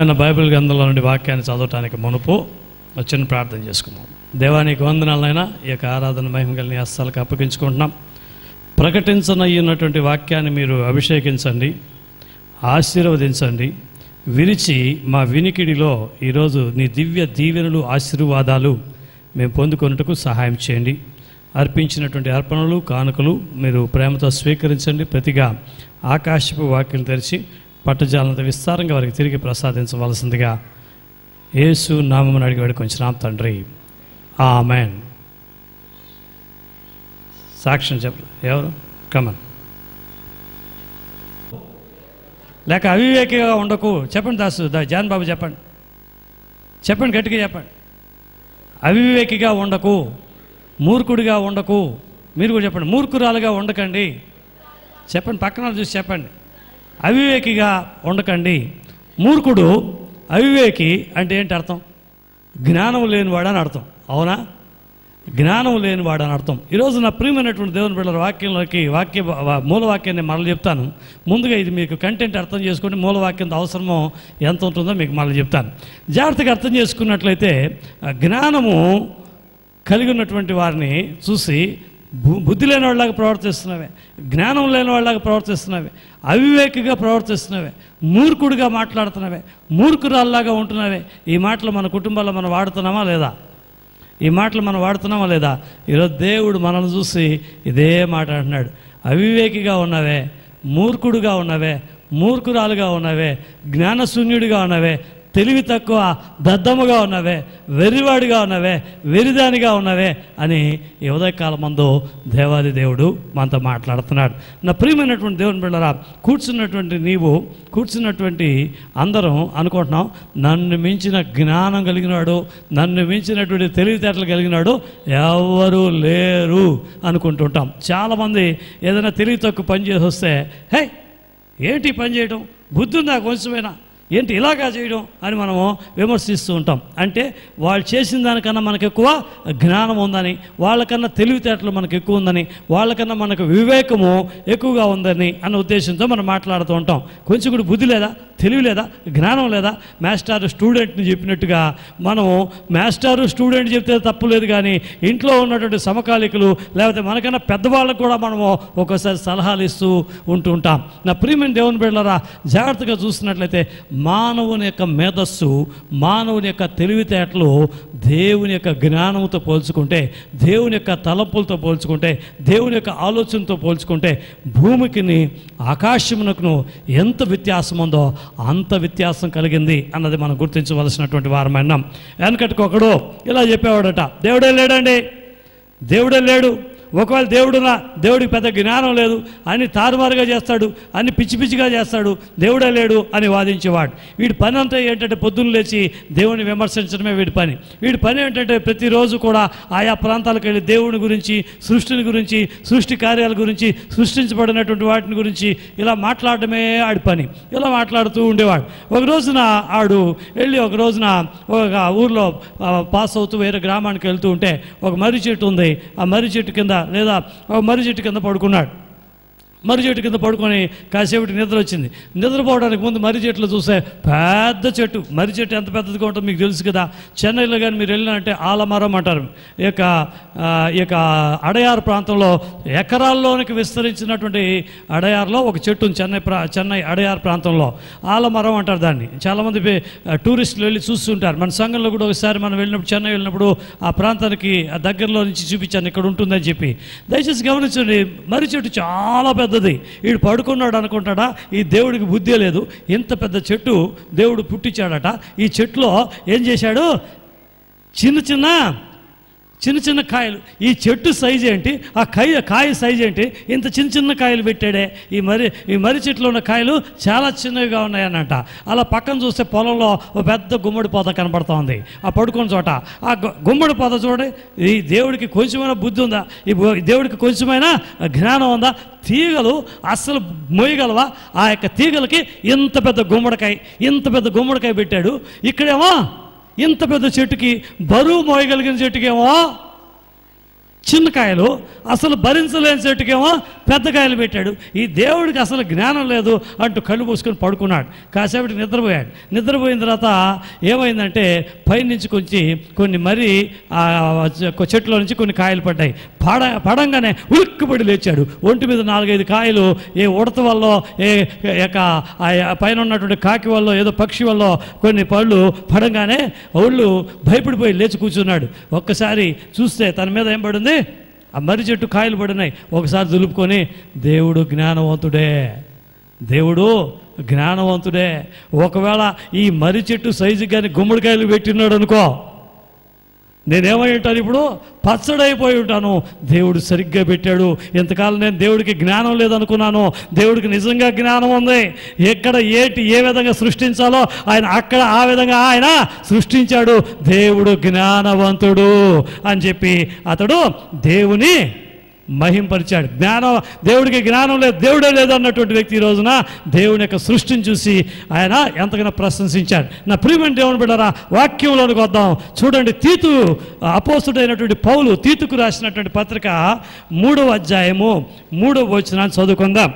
Bible గ్రంథంలో నుండి వాక్యాన్ని చదవటానికి మునుపు చిన్న ప్రార్థన చేసుకున్నాం. దేవానికి వందనాలైనా ఈ యొక్క ఆరాధన మహిమ కలిగిన హస్తాలకు అప్పగించుకుంటున్నాం. ప్రకటించనయ్యున్నటువంటి వాక్యాన్ని మీరు అభిషేకించండి, ఆశీర్వదించండి. విరిచి మా వినికిడిలో ఈరోజు నీ దివ్య దీవెనలు, ఆశీర్వాదాలు మేము పొందుకొనుటకు సహాయం చేయండి. అర్పించినటువంటి అర్పణలు, కానుకలు మీరు ప్రేమతో స్వీకరించండి. ప్రతిగా ఆకాశపు వాక్యం తెరిచి పట్టుజాలంత విస్తారంగా వారికి తిరిగి ప్రసాదించవలసిందిగా యేసు నామమున అడిగి వేడుకొంచున్నాం తండ్రి, ఆమేన్. సాక్ష్యం చెప్పండి. ఎవరు? కమన్. లేక అవివేకిగా ఉండకు. చెప్పండి దాసు, జాన్ బాబు చెప్పండి, చెప్పండి, గట్టిగా చెప్పండి. అవివేకిగా ఉండకు, మూర్ఖుడిగా ఉండకు. మీరు కూడా చెప్పండి, మూర్ఖురాలుగా ఉండకండి. చెప్పండి, పక్కన చూసి చెప్పండి. అవివేకిగా ఉండకండి. మూర్ఖుడు, అవివేకి అంటే ఏంటి అర్థం? జ్ఞానం లేనివాడని అర్థం. అవునా? జ్ఞానం లేనివాడని అర్థం. ఈరోజు నా ప్రియమైనటువంటి దేవుని బిడ్డల వాక్యంలోకి మూలవాక్యాన్ని మరల చెప్తాను. ముందుగా ఇది మీకు కంటెంట్ అర్థం చేసుకుంటే మూలవాక్యం అవసరమో ఎంత ఉంటుందో మీకు మరల చెప్తాను. జాగ్రత్తగా అర్థం చేసుకున్నట్లయితే జ్ఞానము కలిగి ఉన్నటువంటి వారిని చూసి బుద్ధి లేని వాళ్ళలాగా ప్రవర్తిస్తున్నావే, జ్ఞానం లేని వాళ్ళలాగా ప్రవర్తిస్తున్నావే, అవివేకిగా ప్రవర్తిస్తున్నావే, మూర్ఖుడిగా మాట్లాడుతున్నావే, మూర్ఖురాల్లాగా ఉంటున్నావే. ఈ మాటలు మన కుటుంబాల్లో మనం వాడుతున్నామా లేదా? ఈ మాటలు మనం వాడుతున్నామా లేదా? ఈరోజు దేవుడు మనల్ని చూసి ఇదే మాట అంటున్నాడు. అవివేకిగా ఉన్నవే, మూర్ఖుడుగా ఉన్నవే, మూర్ఖురాలుగా ఉన్నవే, జ్ఞానశూన్యుడిగా ఉన్నవే, తెలివి తక్కువ దద్దముగా ఉన్నవే, వెర్రివాడిగా ఉన్నవే, వెరిదానిగా ఉన్నవే అని ఈ ఉదయకాలం మందు దేవాది దేవుడు మనతో మాట్లాడుతున్నాడు. నా ప్రియమైనటువంటి దేవుని బిడ్డలారా, కూర్చున్నటువంటి అందరం అనుకుంటున్నాం, నన్ను మించిన జ్ఞానం కలిగినాడు, నన్ను మించినటువంటి తెలివితేటలు కలిగినాడు ఎవరు లేరు అనుకుంటుంటాం. చాలామంది ఏదైనా తెలివి తక్కువ పని చేసి వస్తే, హే ఏంటి పని చేయడం, బుద్ధి ఉందా కొంచెమైనా, ఏంటి ఇలాగా చేయడం అని మనము విమర్శిస్తూ ఉంటాం. అంటే వాళ్ళు చేసిన దానికన్నా మనకు ఎక్కువ జ్ఞానం ఉందని, వాళ్ళకన్నా తెలివితేటలు మనకు ఎక్కువ ఉందని, వాళ్ళకన్నా మనకు వివేకము ఎక్కువగా ఉందని అన్న ఉద్దేశంతో మనం మాట్లాడుతూ ఉంటాం. కొంచెం కూడా బుద్ధి లేదా, తెలివి లేదా, జ్ఞానం లేదా? మాస్టర్ స్టూడెంట్ని చెప్పినట్టుగా మనము మాస్టారు స్టూడెంట్ చెప్తే తప్పులేదు, కానీ ఇంట్లో ఉన్నటువంటి సమకాలికులు లేకపోతే మనకన్నా పెద్దవాళ్ళకు కూడా మనము ఒక్కోసారి సలహాలు ఇస్తూ ఉంటూ ఉంటాం. నా ప్రియమైన దేవుని బిడ్డలారా, జాగ్రత్తగా చూస్తున్నట్లయితే మానవుని యొక్క మేధస్సు, మానవుని యొక్క తెలివితేటలు దేవుని యొక్క జ్ఞానంతో పోల్చుకుంటే, దేవుని యొక్క తలపులతో పోల్చుకుంటే, దేవుని యొక్క ఆలోచనతో పోల్చుకుంటే భూమికిని ఆకాశమునకును ఎంత వ్యత్యాసం ఉందో అంత వ్యత్యాసం కలిగింది అన్నది మనం గుర్తించవలసినటువంటి వారమైనాం. వెనకటికి ఒకడు ఇలా చెప్పేవాడట, దేవుడే లేడండి, దేవుడే లేడు, ఒకవేళ దేవుడున్నా దేవుడికి పెద్ద జ్ఞానం లేదు, అన్ని తారుమారుగా చేస్తాడు, అన్ని పిచ్చి పిచ్చిగా చేస్తాడు, దేవుడే లేడు అని వాదించేవాడు. వీడి పని అంతా ఏంటంటే పొద్దున్న లేచి దేవుని విమర్శించడమే వీడి పని. వీడి పని ఏంటంటే ప్రతిరోజు కూడా ఆయా ప్రాంతాలకు వెళ్ళి దేవుని గురించి, సృష్టిని గురించి, సృష్టి కార్యాల గురించి, సృష్టించబడినటువంటి వాటిని గురించి ఇలా మాట్లాడటమే ఆడి పని. ఇలా మాట్లాడుతూ ఉండేవాడు. ఒక రోజున ఆడు వెళ్ళి ఒక ఊర్లో పాస్ అవుతూ వేరే గ్రామానికి వెళ్తూ ఉంటే ఒక మర్రి చెట్టు ఉంది. ఆ మర్రి చెట్టు కింద లేదా మర్రి చెట్టు కింద పడుకున్నాడు. మర్రి చెట్టు కింద పడుకొని కాసేపటి నిద్ర వచ్చింది. నిద్రపోవడానికి ముందు మర్రి చెట్లు చూస్తే పెద్ద చెట్టు. మర్రి చెట్టు ఎంత పెద్దదిగా ఉంటుందో మీకు తెలుసు కదా. చెన్నైలో కానీ మీరు వెళ్ళినంటే ఆలమరం అంటారు. ఈ యొక్క అడయారు ప్రాంతంలో ఎకరాల్లోనికి విస్తరించినటువంటి అడయారులో ఒక చెట్టు ఉంది. చెన్నై అడయారు ప్రాంతంలో ఆలమరం అంటారు దాన్ని. చాలామంది టూరిస్టులు వెళ్ళి చూస్తుంటారు. మన సంఘంలో కూడా ఒకసారి మనం వెళ్ళినప్పుడు, చెన్నై వెళ్ళినప్పుడు ఆ ప్రాంతానికి దగ్గరలో నుంచి చూపించాను ఇక్కడ ఉంటుందని చెప్పి. దయచేసి గమనించండి, మర్రి చెట్టు చాలా పెద్దది. వీడు పడుకున్నాడు అనుకుంటాడా, ఈ దేవుడికి బుద్ధి లేదు, ఇంత పెద్ద చెట్టు దేవుడు పుట్టించాడట. ఈ చెట్టులో ఏం చేశాడు, చిన్న చిన్న కాయలు. ఈ చెట్టు సైజు ఏంటి, ఆ కాయ సైజు ఏంటి, ఇంత చిన్న కాయలు పెట్టాడే. ఈ మర్రి చెట్లో ఉన్న కాయలు చాలా చిన్నవిగా ఉన్నాయన్నట. అలా పక్కన చూస్తే పొలంలో ఒక పెద్ద గుమ్మడి పొద కనపడుతూ ఉంది ఆ పడుకున్న చోట. ఆ గుమ్మడి పొద చూడండి, ఈ దేవుడికి కొంచెమైనా బుద్ధి ఉందా, ఈ దేవుడికి కొంచెమైనా జ్ఞానం ఉందా? తీగలు అస్సలు మోయగలవా? ఆ యొక్క తీగలకి ఇంత పెద్ద గుమ్మడికాయ పెట్టాడు. ఇక్కడేమో ఇంత పెద్ద చెట్టుకి, బరువు మోయగలిగిన చెట్టుకేమో చిన్న కాయలు, అసలు భరించలేని చెట్టుకేమో పెద్ద కాయలు పెట్టాడు. ఈ దేవుడికి అసలు జ్ఞానం లేదు అంటూ కళ్ళు మూసుకొని పడుకున్నాడు. కాసేపటి నిద్రపోయాడు. నిద్రపోయిన తర్వాత ఏమైందంటే పైనుంచి కొన్ని మరి చెట్లో నుంచి కొన్ని కాయలు పడ్డాయి. పడంగానే ఉలిక్కిపడి లేచాడు. ఒంటి మీద 4-5 కాయలు ఏ ఉడత వల్ల, ఏ పైన ఉన్నటువంటి కాకి వల్ల, ఏదో పక్షి వల్ల కొన్ని పళ్ళు పడంగానే ఒళ్ళు భయపడిపోయి లేచి కూర్చున్నాడు. ఒక్కసారి చూస్తే తన మీద ఏం పడింది? ఆ మర్రి చెట్టు కాయలు పడినాయి. ఒకసారి దులుపుకొని, దేవుడు జ్ఞానవంతుడే, దేవుడు జ్ఞానవంతుడే. ఒకవేళ ఈ మర్రి చెట్టు సైజు కానీ గుమ్మడికాయలు పెట్టినాడు అనుకో, నేనేమై ఉంటాను? ఇప్పుడు పచ్చడైపోయి ఉంటాను. దేవుడు సరిగ్గా పెట్టాడు. ఎంతకాలం నేను దేవుడికి జ్ఞానం లేదనుకున్నాను, దేవుడికి నిజంగా జ్ఞానం ఉంది. ఎక్కడ ఏ విధంగా సృష్టించాలో ఆయన అక్కడ ఆ విధంగా ఆయన సృష్టించాడు. దేవుడు జ్ఞానవంతుడు అని చెప్పి అతడు దేవుని మహింపరిచాడు. దేవుడికి జ్ఞానం లేదు, దేవుడే లేదు అన్నటువంటి వ్యక్తి ఈ రోజున దేవుని యొక్క సృష్టిని చూసి ఆయన ఎంతగానో ప్రశంసించాడు. నా ప్రియమైన దేవుని బిడ్డలారా, వాక్యంలోనికి వద్దాం. చూడండి, తీతు అపోస్తుడైనటువంటి పౌలు తీతుకు రాసినటువంటి పత్రిక 3వ అధ్యాయము 3వ వచనాన్ని చదువుకుందాం.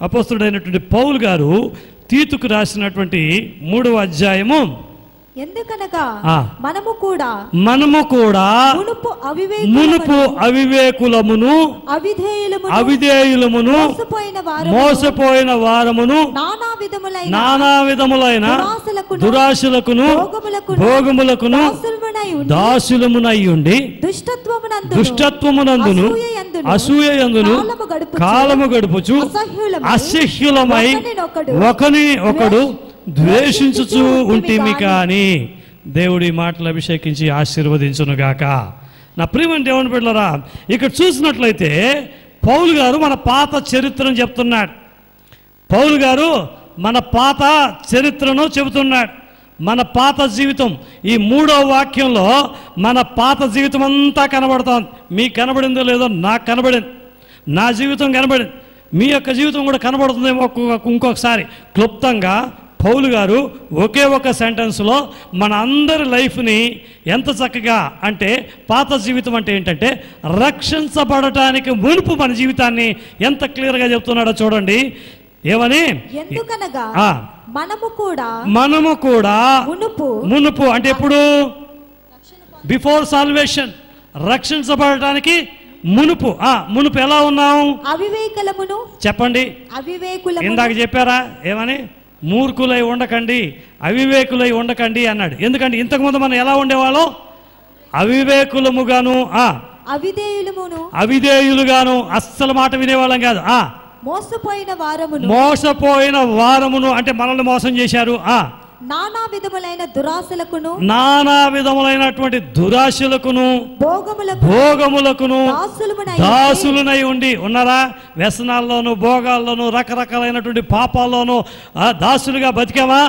అపోస్తుడైనటువంటి పౌలు గారు తీతుకు రాసినటువంటి 3వ అధ్యాయము, ఎందుకనగా మనము కూడా మునుపు అవివేకులమును అవిధేయులమును మోసపోయిన వారమును నానా విధములైన దురాశలకును భోగములకును దాసులమునయ్యుండి దుష్టత్వమునందును అసూయయందును కాలము గడుపుచు అసహ్యులమై ఒకని ఒకడు ద్వేషించుచూ ఉంటిమి. కానీ దేవుడి మాటలు అభిషేకించి ఆశీర్వదించునుగాక. నా ప్రియమైన దేవుని బిడ్డలారా, ఇక్కడ చూసినట్లయితే పౌలు గారు మన పాత చరిత్రను చెప్తున్నాడు. పౌలు గారు మన పాత చరిత్రను చెబుతున్నాడు. మన పాత జీవితం ఈ 3వ వాక్యంలో మన పాత జీవితం అంతా కనబడుతోంది. మీకు కనబడిందో లేదో నాకు కనబడింది, నా జీవితం కనబడింది, మీ యొక్క జీవితం కూడా కనబడుతుందేమో ఇంకొకసారి. క్లుప్తంగా పౌలు గారు ఒకే ఒక సెంటెన్స్లో మన అందరి లైఫ్ని ఎంత చక్కగా, అంటే పాత జీవితం అంటే ఏంటంటే రక్షించబడటానికి మునుపు మన జీవితాన్ని ఎంత క్లియర్గా చెప్తున్నాడో చూడండి. ఏమని? ఎందుకనగా మనము కూడా మునుపు అంటే ఎప్పుడు? బిఫోర్ సాల్వేషన్, రక్షించబడటానికి మునుపు. మునుపు ఎలా ఉన్నాం? అవివేకులమును. చెప్పండి, అవివేకులము. ఇందాక చెప్పారా ఏమని? మూర్ఖులై ఉండకండి, అవివేకులై ఉండకండి అన్నాడు. ఎందుకంటే ఇంతకుముందు మనం ఎలా ఉండేవాళ్ళం? అవివేకులముగాను అవిధేయులుగాను, అస్సలు మాట వినేవాళ్ళం కాదు. మోసపోయిన వారమును అంటే మనల్ని మోసం చేశారు. నానా విధములైనటువంటి దురాశలకును భోగములకును దాసులనై ఉండి ఉన్నారా? వ్యసనాల్లోనూ భోగాల్లోనూ రకరకాలైనటువంటి పాపాల్లోనూ దాసులుగా బతికామా?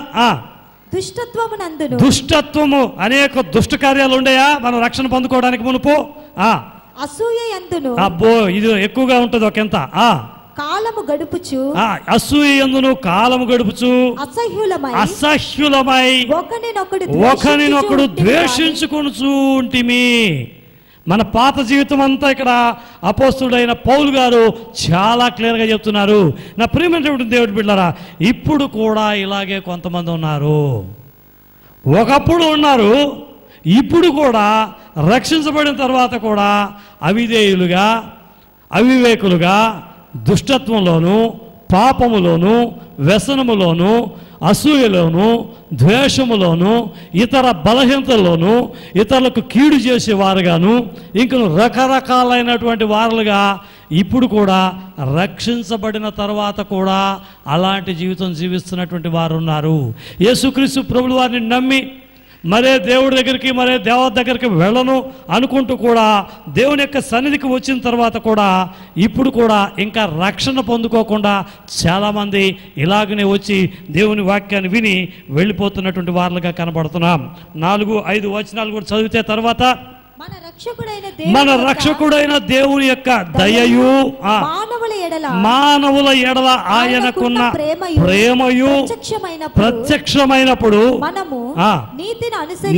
దుష్టత్వము అనేక దుష్ట కార్యాలు ఉండేయా మనం రక్షణ పొందుకోవడానికి మునుపు? అబ్బో, ఇది ఎక్కువగా ఉంటుంది ఒకంత. కాలము గడుపుచు అసూయందును కాలము గడుపుచు అసహ్యులమై ఒకరినొకడు ద్వేషించుకొనుచు ఉంటిమి. మన పాత జీవితం అంతా ఇక్కడ అపోస్తుడైన పౌలు గారు చాలా క్లియర్గా చెప్తున్నారు. నా ప్రియమైనటువంటి దేవుడి బిడ్డలారా, ఇప్పుడు కూడా ఇలాగే కొంతమంది ఉన్నారు. ఒకప్పుడు ఉన్నారు, ఇప్పుడు కూడా రక్షించబడిన తర్వాత కూడా అవిధేయులుగా, అవివేకులుగా, దుష్టత్వంలోను, పాపములోను, వ్యసనములోను, అసూయలోను, ద్వేషములోను, ఇతర బలహీనతల్లోను, ఇతరులకు కీడు చేసేవారుగాను, ఇంక రకరకాలైనటువంటి వారులుగా ఇప్పుడు కూడా రక్షించబడిన తర్వాత కూడా అలాంటి జీవితం జీవిస్తున్నటువంటి వారు ఉన్నారు. యేసుక్రీస్తు ప్రభువు వారిని నమ్మి మరే దేవుడి దగ్గరికి, మరే దేవత దగ్గరికి వెళ్ళను అనుకుంటూ కూడా దేవుని యొక్క సన్నిధికి వచ్చిన తర్వాత కూడా ఇప్పుడు కూడా ఇంకా రక్షణ పొందుకోకుండా చాలామంది ఇలాగనే వచ్చి దేవుని వాక్యాన్ని విని వెళ్ళిపోతున్నటువంటి వారులుగా కనబడుతున్నాం. 4-5 వచనాలు కూడా చదివితే తర్వాత మన రక్షకుడైన దేవుని యొక్క దయయు మానవుల ఎడల ఆయనకున్న ప్రేమయు ప్రత్యక్షమైనప్పుడు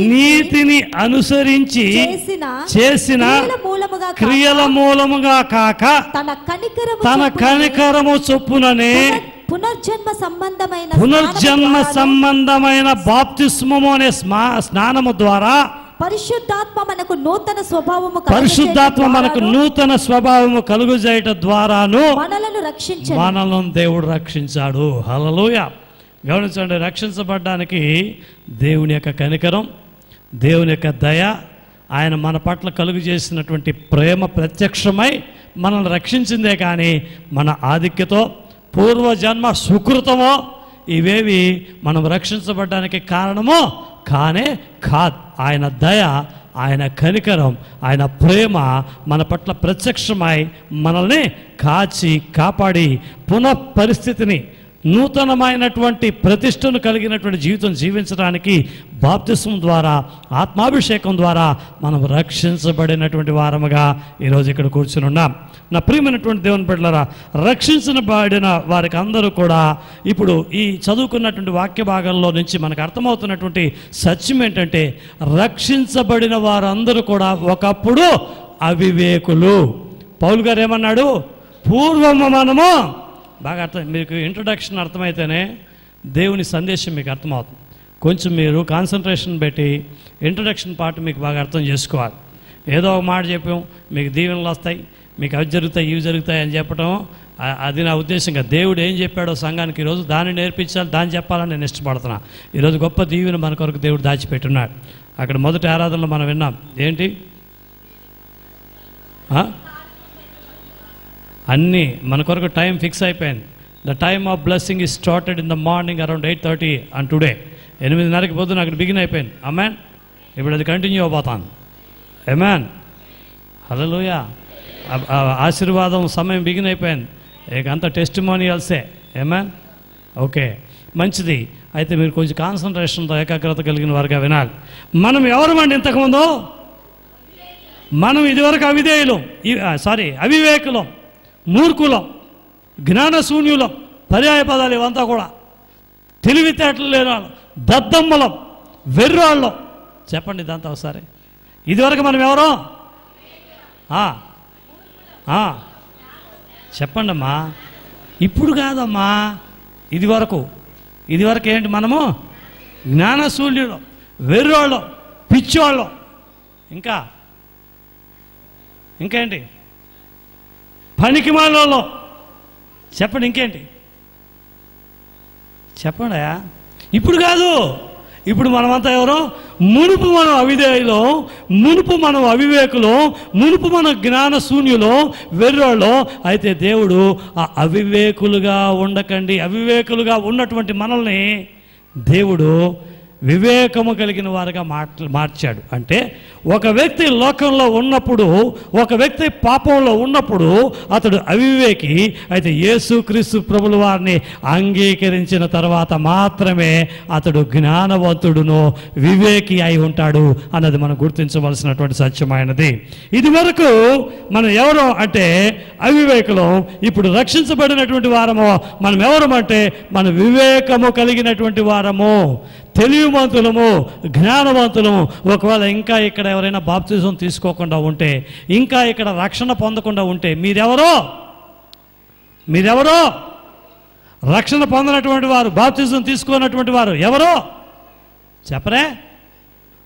నీతిని అనుసరించి చేసిన క్రియల మూలముగా కాక తన కనికరము చొప్పుననే పునర్జన్మ సంబంధమైన బాప్తిస్మము అనే స్నానము ద్వారా పరిశుద్ధాత్మ మనకు నూతన స్వభావము కలుగజేయట ద్వారాను మనలను దేవుడు రక్షించాడు. హల్లెలూయా. గమనించండి, రక్షించబడ్డానికి దేవుని యొక్క కనికరం, దేవుని యొక్క దయ, ఆయన మన పట్ల కలుగు చేసినటువంటి ప్రేమ ప్రత్యక్షమై మనల్ని రక్షించిందే కానీ మన ఆధిక్యతో పూర్వజన్మ సుకృతమో ఇవేవి మనం రక్షించబడ్డానికి కారణమో కానే కాదు. ఆయన దయ, ఆయన కనికరం, ఆయన ప్రేమ మన పట్ల ప్రత్యక్షమై మనల్ని కాచి కాపాడి పునః పరిస్థితిని నూతనమైనటువంటి ప్రతిష్టను కలిగినటువంటి జీవితం జీవించడానికి బాప్తిస్మం ద్వారా, ఆత్మాభిషేకం ద్వారా మనం రక్షించబడినటువంటి వారముగా ఈరోజు ఇక్కడ కూర్చుని ఉన్నాం. నా ప్రియమైనటువంటి దేవుని బిడ్డలారా, రక్షించబడిన వారికి అందరూ కూడా ఇప్పుడు ఈ చదువుకున్నటువంటి వాక్య భాగంలో నుంచి మనకు అర్థమవుతున్నటువంటి సత్యం ఏంటంటే, రక్షించబడిన వారందరూ కూడా ఒకప్పుడు అవివేకులు. పౌలు గారు ఏమన్నాడు? పూర్వము మనము, బాగా అర్థం, మీకు ఇంట్రొడక్షన్ అర్థమైతేనే దేవుని సందేశం మీకు అర్థమవుతుంది. కొంచెం మీరు కాన్సన్ట్రేషన్ పెట్టి ఇంట్రొడక్షన్ పార్ట్ మీకు బాగా అర్థం చేసుకోవాలి. ఏదో ఒక మాట చెప్పాం, మీకు దీవెనలు వస్తాయి, మీకు అవి జరుగుతాయి, ఇవి జరుగుతాయి అని చెప్పడం అది నా ఉద్దేశంగా. దేవుడు ఏం చెప్పాడో సంఘానికి ఈరోజు దాన్ని నేర్పించాలి, దాన్ని చెప్పాలని నేను ఇష్టపడుతున్నా. ఈరోజు గొప్ప దీవెన మన కొరకు దేవుడు దాచిపెట్టున్నాడు. అక్కడ మొదటి ఆరాధనలో మనం విన్నాం ఏంటి? అన్నీ మన కొరకు టైం ఫిక్స్ అయిపోయింది. The time of blessing is started in the morning around 8:30 and today 8:30కి పొద్దున అక్కడ బిగిన్ అయిపోయింది. ఆమెన్. ఇప్పుడు అది కంటిన్యూ అవబోతాను. ఆమెన్. హల్లెలూయా. ఆశీర్వాదం సమయం బిగిన్ అయిపోయింది. ఇక అంతా టెస్టిమోనియల్సే. ఆమెన్. ఓకే, మంచిది. అయితే మీరు కొంచెం కాన్సన్ట్రేషన్తో ఏకాగ్రత కలిగిన వారుగా వినాలి. మనం ఎవరమండి? ఇంతకుముందు మనం ఇదివరకు అవిధేయులం, అవివేకులం, మూర్ఖులం, జ్ఞానశూన్యులం, పర్యాయ పదాలు ఇవంతా కూడా. తెలివితేటలు లేని వాళ్ళం, దద్దమ్మలం, వెర్రాళ్ళం. చెప్పండి ఇదంతా ఒకసారి. ఇదివరకు మనం ఎవరో చెప్పండి అమ్మా. ఇప్పుడు కాదమ్మా, ఇదివరకు ఏంటి? మనము జ్ఞానశూన్యులం, వెర్రోళ్ళం, పిచ్చోళ్ళం, ఇంకేంటి? పనికిమాలలో. చెప్పండి ఇంకేంటి? చెప్పండి. ఇప్పుడు కాదు, ఇప్పుడు మనమంతా ఎవరో? మునుపు మనం అవిధేయులో, మునుపు మనం అవివేకులో, మునుపు మనం జ్ఞానశూన్యులో, వెర్రోళ్ళో. అయితే దేవుడు ఆ అవివేకులుగా ఉండకండి, అవివేకులుగా ఉన్నటువంటి మనల్ని దేవుడు వివేకము కలిగిన వారుగా మార్చాడు. అంటే ఒక వ్యక్తి లోకంలో ఉన్నప్పుడు, ఒక వ్యక్తి పాపంలో ఉన్నప్పుడు అతడు అవివేకి. అయితే యేసుక్రీస్తు ప్రభుల వారిని అంగీకరించిన తర్వాత మాత్రమే అతడు జ్ఞానవంతుడును వివేకి అయి ఉంటాడు అన్నది మనం గుర్తించవలసినటువంటి సత్యమైనది. ఇది వరకు మనం ఎవరు అంటే అవివేకులం. ఇప్పుడు రక్షించబడినటువంటి వారము మనం ఎవరమంటే మన వివేకము కలిగినటువంటి వారము, తెలివిమంతులము, జ్ఞానవంతులము. ఒకవేళ ఇంకా ఇక్కడ ఎవరైనా బాప్తిజం తీసుకోకుండా ఉంటే, ఇంకా ఇక్కడ రక్షణ పొందకుండా ఉంటే మీరెవరో రక్షణ పొందినటువంటి వారు, బాప్తిజం తీసుకున్నటువంటి వారు ఎవరో చెప్పరే?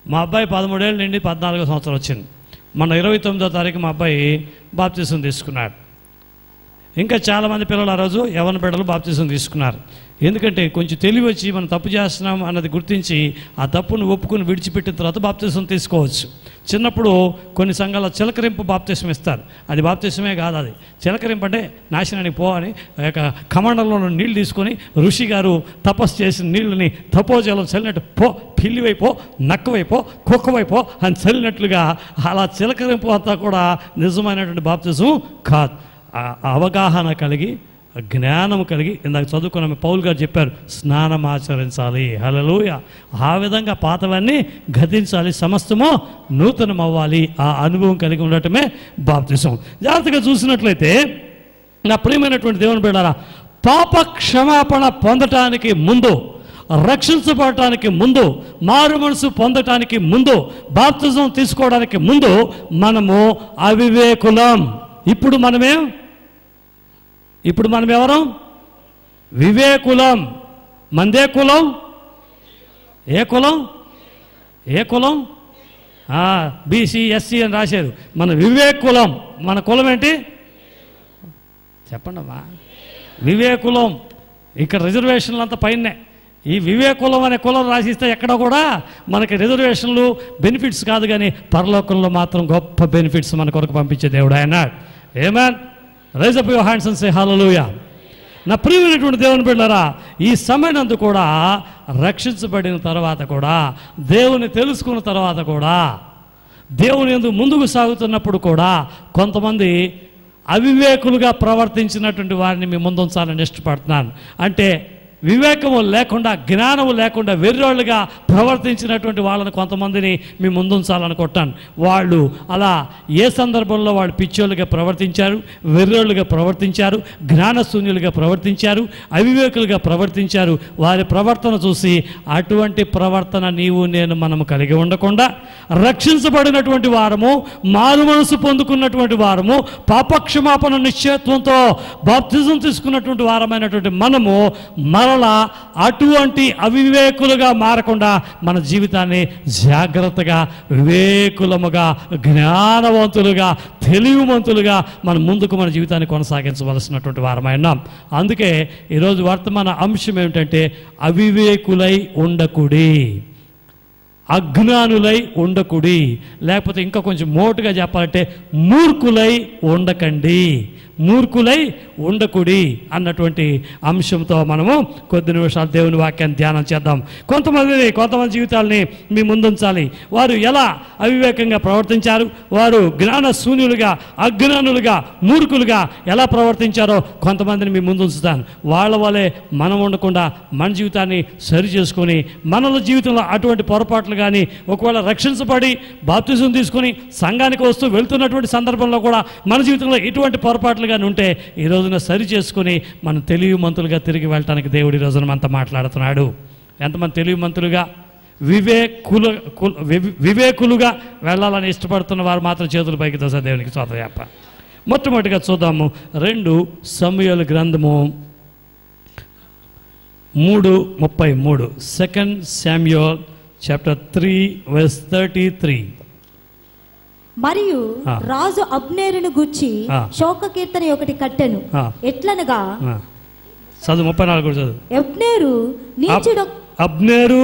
మా అబ్బాయి 13 ఏళ్ళు నుండి 14వ సంవత్సరం వచ్చింది. మన 29వ తారీఖు మా అబ్బాయి బాప్తిజం తీసుకున్నాడు. ఇంకా చాలామంది పిల్లలు ఆ రోజు యవ్వన బిడ్డలు బాప్తిజం తీసుకున్నారు. ఎందుకంటే కొంచెం తెలివి వచ్చి మనం తప్పు చేస్తున్నాం అన్నది గుర్తించి ఆ తప్పును ఒప్పుకొని విడిచిపెట్టిన తర్వాత బాప్తిజం తీసుకోవచ్చు. చిన్నప్పుడు కొన్ని సంఘాల చిలకరింపు బాప్తిజం ఇస్తారు. అది బాప్తిజమే కాదు, అది చిలకరింపు అంటే నాశనానికి పో అని కమండలంలో నీళ్ళు తీసుకొని ఋషి గారు తపస్సు చేసిన నీళ్ళని తపోజలం చల్లినట్టు పో, పిల్లివైపో, నక్కవైపో, కుక్కవైపో అని చల్లినట్లుగా అలా చిలకరింపు అంతా కూడా నిజమైనటువంటి బాప్తిజం కాదు. అవగాహన కలిగి జ్ఞానం కలిగి, ఇందాక చదువుకున్న పౌలు గారు చెప్పారు, స్నానం ఆచరించాలి. హల్లెలూయా. ఆ విధంగా పాతవన్నీ గతించాలి, సమస్తము నూతనం అవ్వాలి. ఆ అనుభవం కలిగి ఉండటమే బాప్తిసం. జాగ్రత్తగా చూసినట్లయితే నా ప్రియమైనటువంటి దేవుని బిడ్డలారా, పాప క్షమాపణ పొందటానికి ముందు, రక్షించబడటానికి ముందు, మారు మనసు పొందటానికి ముందు, బాప్తిజం తీసుకోవడానికి ముందు మనము అవివేకులం. ఇప్పుడు మనం ఎవరం? వివేకులం. మందే కులం? ఏ కులం? బీసీ ఎస్సీ అని రాశారు. మన వివేకులం. మన కులం ఏంటి చెప్పండి అమ్మా? వివేకులం. ఇక్కడ రిజర్వేషన్లు అంతా పైనే. ఈ వివేకులం అనే కులం రాసిస్తే ఎక్కడ కూడా మనకి రిజర్వేషన్లు బెనిఫిట్స్ కాదు, కానీ పరలోకంలో మాత్రం గొప్ప బెనిఫిట్స్ మన కొరకు పంపించే దేవుడు ఆయన. ఆమేన్. Rise up your hands and say hallelujah. నా ప్రియమైనటువంటి దేవుని బిడ్డలారా, ఈ సమయనందు కూడా, రక్షించబడిన తర్వాత కూడా, దేవుని తెలుసుకున్న తర్వాత కూడా, దేవుని యందు ముందుకు సాగుతున్నప్పుడు కూడా కొంతమంది అవివేకులుగా ప్రవర్తించినటువంటి వారిని మీ ముందు ఉంచాలని ఇష్టపడుతున్నాను. అంటే వివేకము లేకుండా, జ్ఞానము లేకుండా వెర్రోళ్ళుగా ప్రవర్తించినటువంటి వాళ్ళని కొంతమందిని మీ ముందుంచాలనుకుంటాను. వాళ్ళు అలా ఏ సందర్భంలో వాళ్ళు పిచ్చోళ్ళుగా ప్రవర్తించారు, వెర్రోళ్ళుగా ప్రవర్తించారు, జ్ఞానశూన్యులుగా ప్రవర్తించారు, అవివేకులుగా ప్రవర్తించారు. వారి ప్రవర్తన చూసి అటువంటి ప్రవర్తన నీవు నేను మనము కలిగి ఉండకుండా, రక్షించబడినటువంటి వారము, మారు మనసు పొందుకున్నటువంటి వారము, పాపక్షమాపణ నిశ్చయత్వంతో బాప్తిజం తీసుకున్నటువంటి వారమైనటువంటి మనము మరలా అటువంటి అవివేకులుగా మారకుండా మన జీవితాన్ని జాగ్రత్తగా, వివేకులముగా, జ్ఞానవంతులుగా, తెలివిమంతులుగా మన ముందుకు మన జీవితాన్ని కొనసాగించవలసినటువంటి వారమై ఉన్నాం. అందుకే ఈరోజు వర్తమాన అంశం ఏమిటంటే అవివేకులై ఉండకుడి, అజ్ఞానులై ఉండకుడి, లేకపోతే ఇంకా కొంచెం మోటుగా చెప్పాలంటే మూర్ఖులై ఉండకండి, మూర్ఖులై ఉండకుడి అన్నటువంటి అంశంతో మనము కొద్ది నిమిషాలు దేవుని వాక్యాన్ని ధ్యానం చేద్దాం. కొంతమంది జీవితాలని మీ ముందుంచాలి. వారు ఎలా అవివేకంగా ప్రవర్తించారు, వారు జ్ఞానశూన్యులుగా, అజ్ఞానులుగా, మూర్ఖులుగా ఎలా ప్రవర్తించారో కొంతమందిని మీ ముందు ఉంచుతాను. వాళ్ళ వల్లే మనం ఉండకుండా మన జీవితాన్ని సరి చేసుకొని, మనలో జీవితంలో అటువంటి పొరపాట్లు కానీ, ఒకవేళ రక్షించబడి బాప్తిజం తీసుకొని సంఘానికి వస్తూ వెళ్తున్నటువంటి సందర్భంలో కూడా మన జీవితంలో ఇటువంటి పొరపాట్లు కానీ ఉంటే ఈ రోజున సరి చేసుకుని మనం తెలివిమంతులుగా తిరిగి వెళ్ళటానికి దేవుడు ఈ రోజున మనతో మాట్లాడుతున్నాడు. ఎంతమంది తెలివిమంతులుగా, వివేకులుగా వెళ్ళాలని ఇష్టపడుతున్న వారు మాత్రం చేతులు పైకి దోసా దేవునికి స్తోత్రయాప. మొట్టమొదటిగా చూద్దాము 2 సమూయేలు గ్రంథము 3:33. 2 Samuel chapter 3 verse 33. మరియు రాజు అబ్నేరును గూర్చి శోక కీర్తన ఒకటి కట్టెను. ఎట్లనగా చదువు 34 కూడా చదువు. అబ్నేరు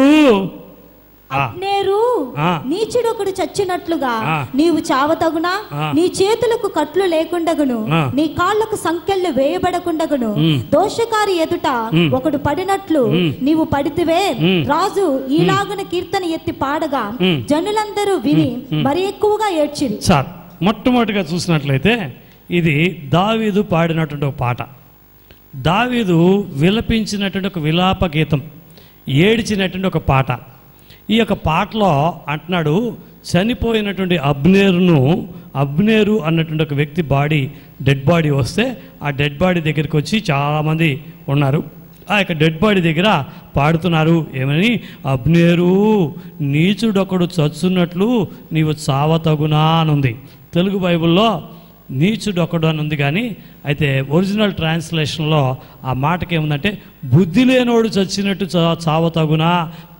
నీచుడొకడు చచ్చినట్లుగా నీవు చావతగునా, నీ చేతులకు కట్లు లేకుండగును, నీ కాళ్లకు సంకెళ్ళు వేయబడకుండగును, దోషకారి ఎదుట ఒకడు పడినట్లు నీవు పడితివే. రాజు ఈలాగున కీర్తన ఎత్తి పాడగా జనులందరూ విని మరి ఎక్కువగా ఏడ్చిరి. సార్, మొట్టమొదటిగా చూసినట్లయితే ఇది దావీదు పాడినటువంటి ఒక పాట. దావీదు విలపించినటువంటి ఒక విలాప గీతం, ఏడిచినటువంటి ఒక పాట. ఈ యొక్క పాటలో అంటున్నాడు, చనిపోయినటువంటి అబ్నేరు అన్నటువంటి ఒక వ్యక్తి డెడ్ బాడీ వస్తే ఆ డెడ్ బాడీ దగ్గరికి వచ్చి చాలామంది ఉన్నారు. ఆ యొక్క డెడ్ బాడీ దగ్గర పాడుతున్నారు ఏమని, అబ్నేరు నీచుడొకడు చచ్చున్నట్లు నీవు చావతగునా అని ఉంది. తెలుగు బైబిల్లో నీచుడొకడు అని ఉంది, కానీ అయితే ఒరిజినల్ ట్రాన్స్లేషన్లో ఆ మాటకి ఏముందంటే, బుద్ధి లేనోడు చచ్చినట్టు చావతగునా,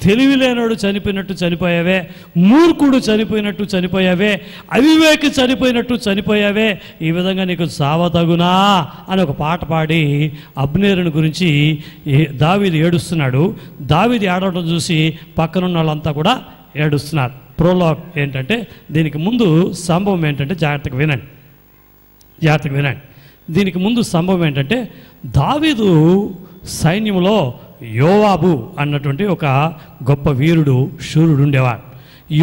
తెలివి లేనోడు చనిపోయినట్టు చనిపోయావే, మూర్ఖుడు చనిపోయినట్టు చనిపోయావే, అవివేకి చనిపోయినట్టు చనిపోయావే, ఈ విధంగా నీకు చావతగునా అని ఒక పాట పాడి అబ్నేరుని గురించి దావీదు ఏడుస్తున్నాడు. దావీదు ఏడవడం చూసి పక్కనున్న వాళ్ళంతా కూడా ఏడుస్తున్నారు. ప్రోలాగ్ ఏంటంటే, దీనికి ముందు సంభవం ఏంటంటే జాగ్రత్తగా వినండి. దీనికి ముందు సంభవం ఏంటంటే, దావీదు సైన్యంలో యోవాబు అన్నటువంటి ఒక గొప్ప వీరుడు, శూరుడు ఉండేవాడు.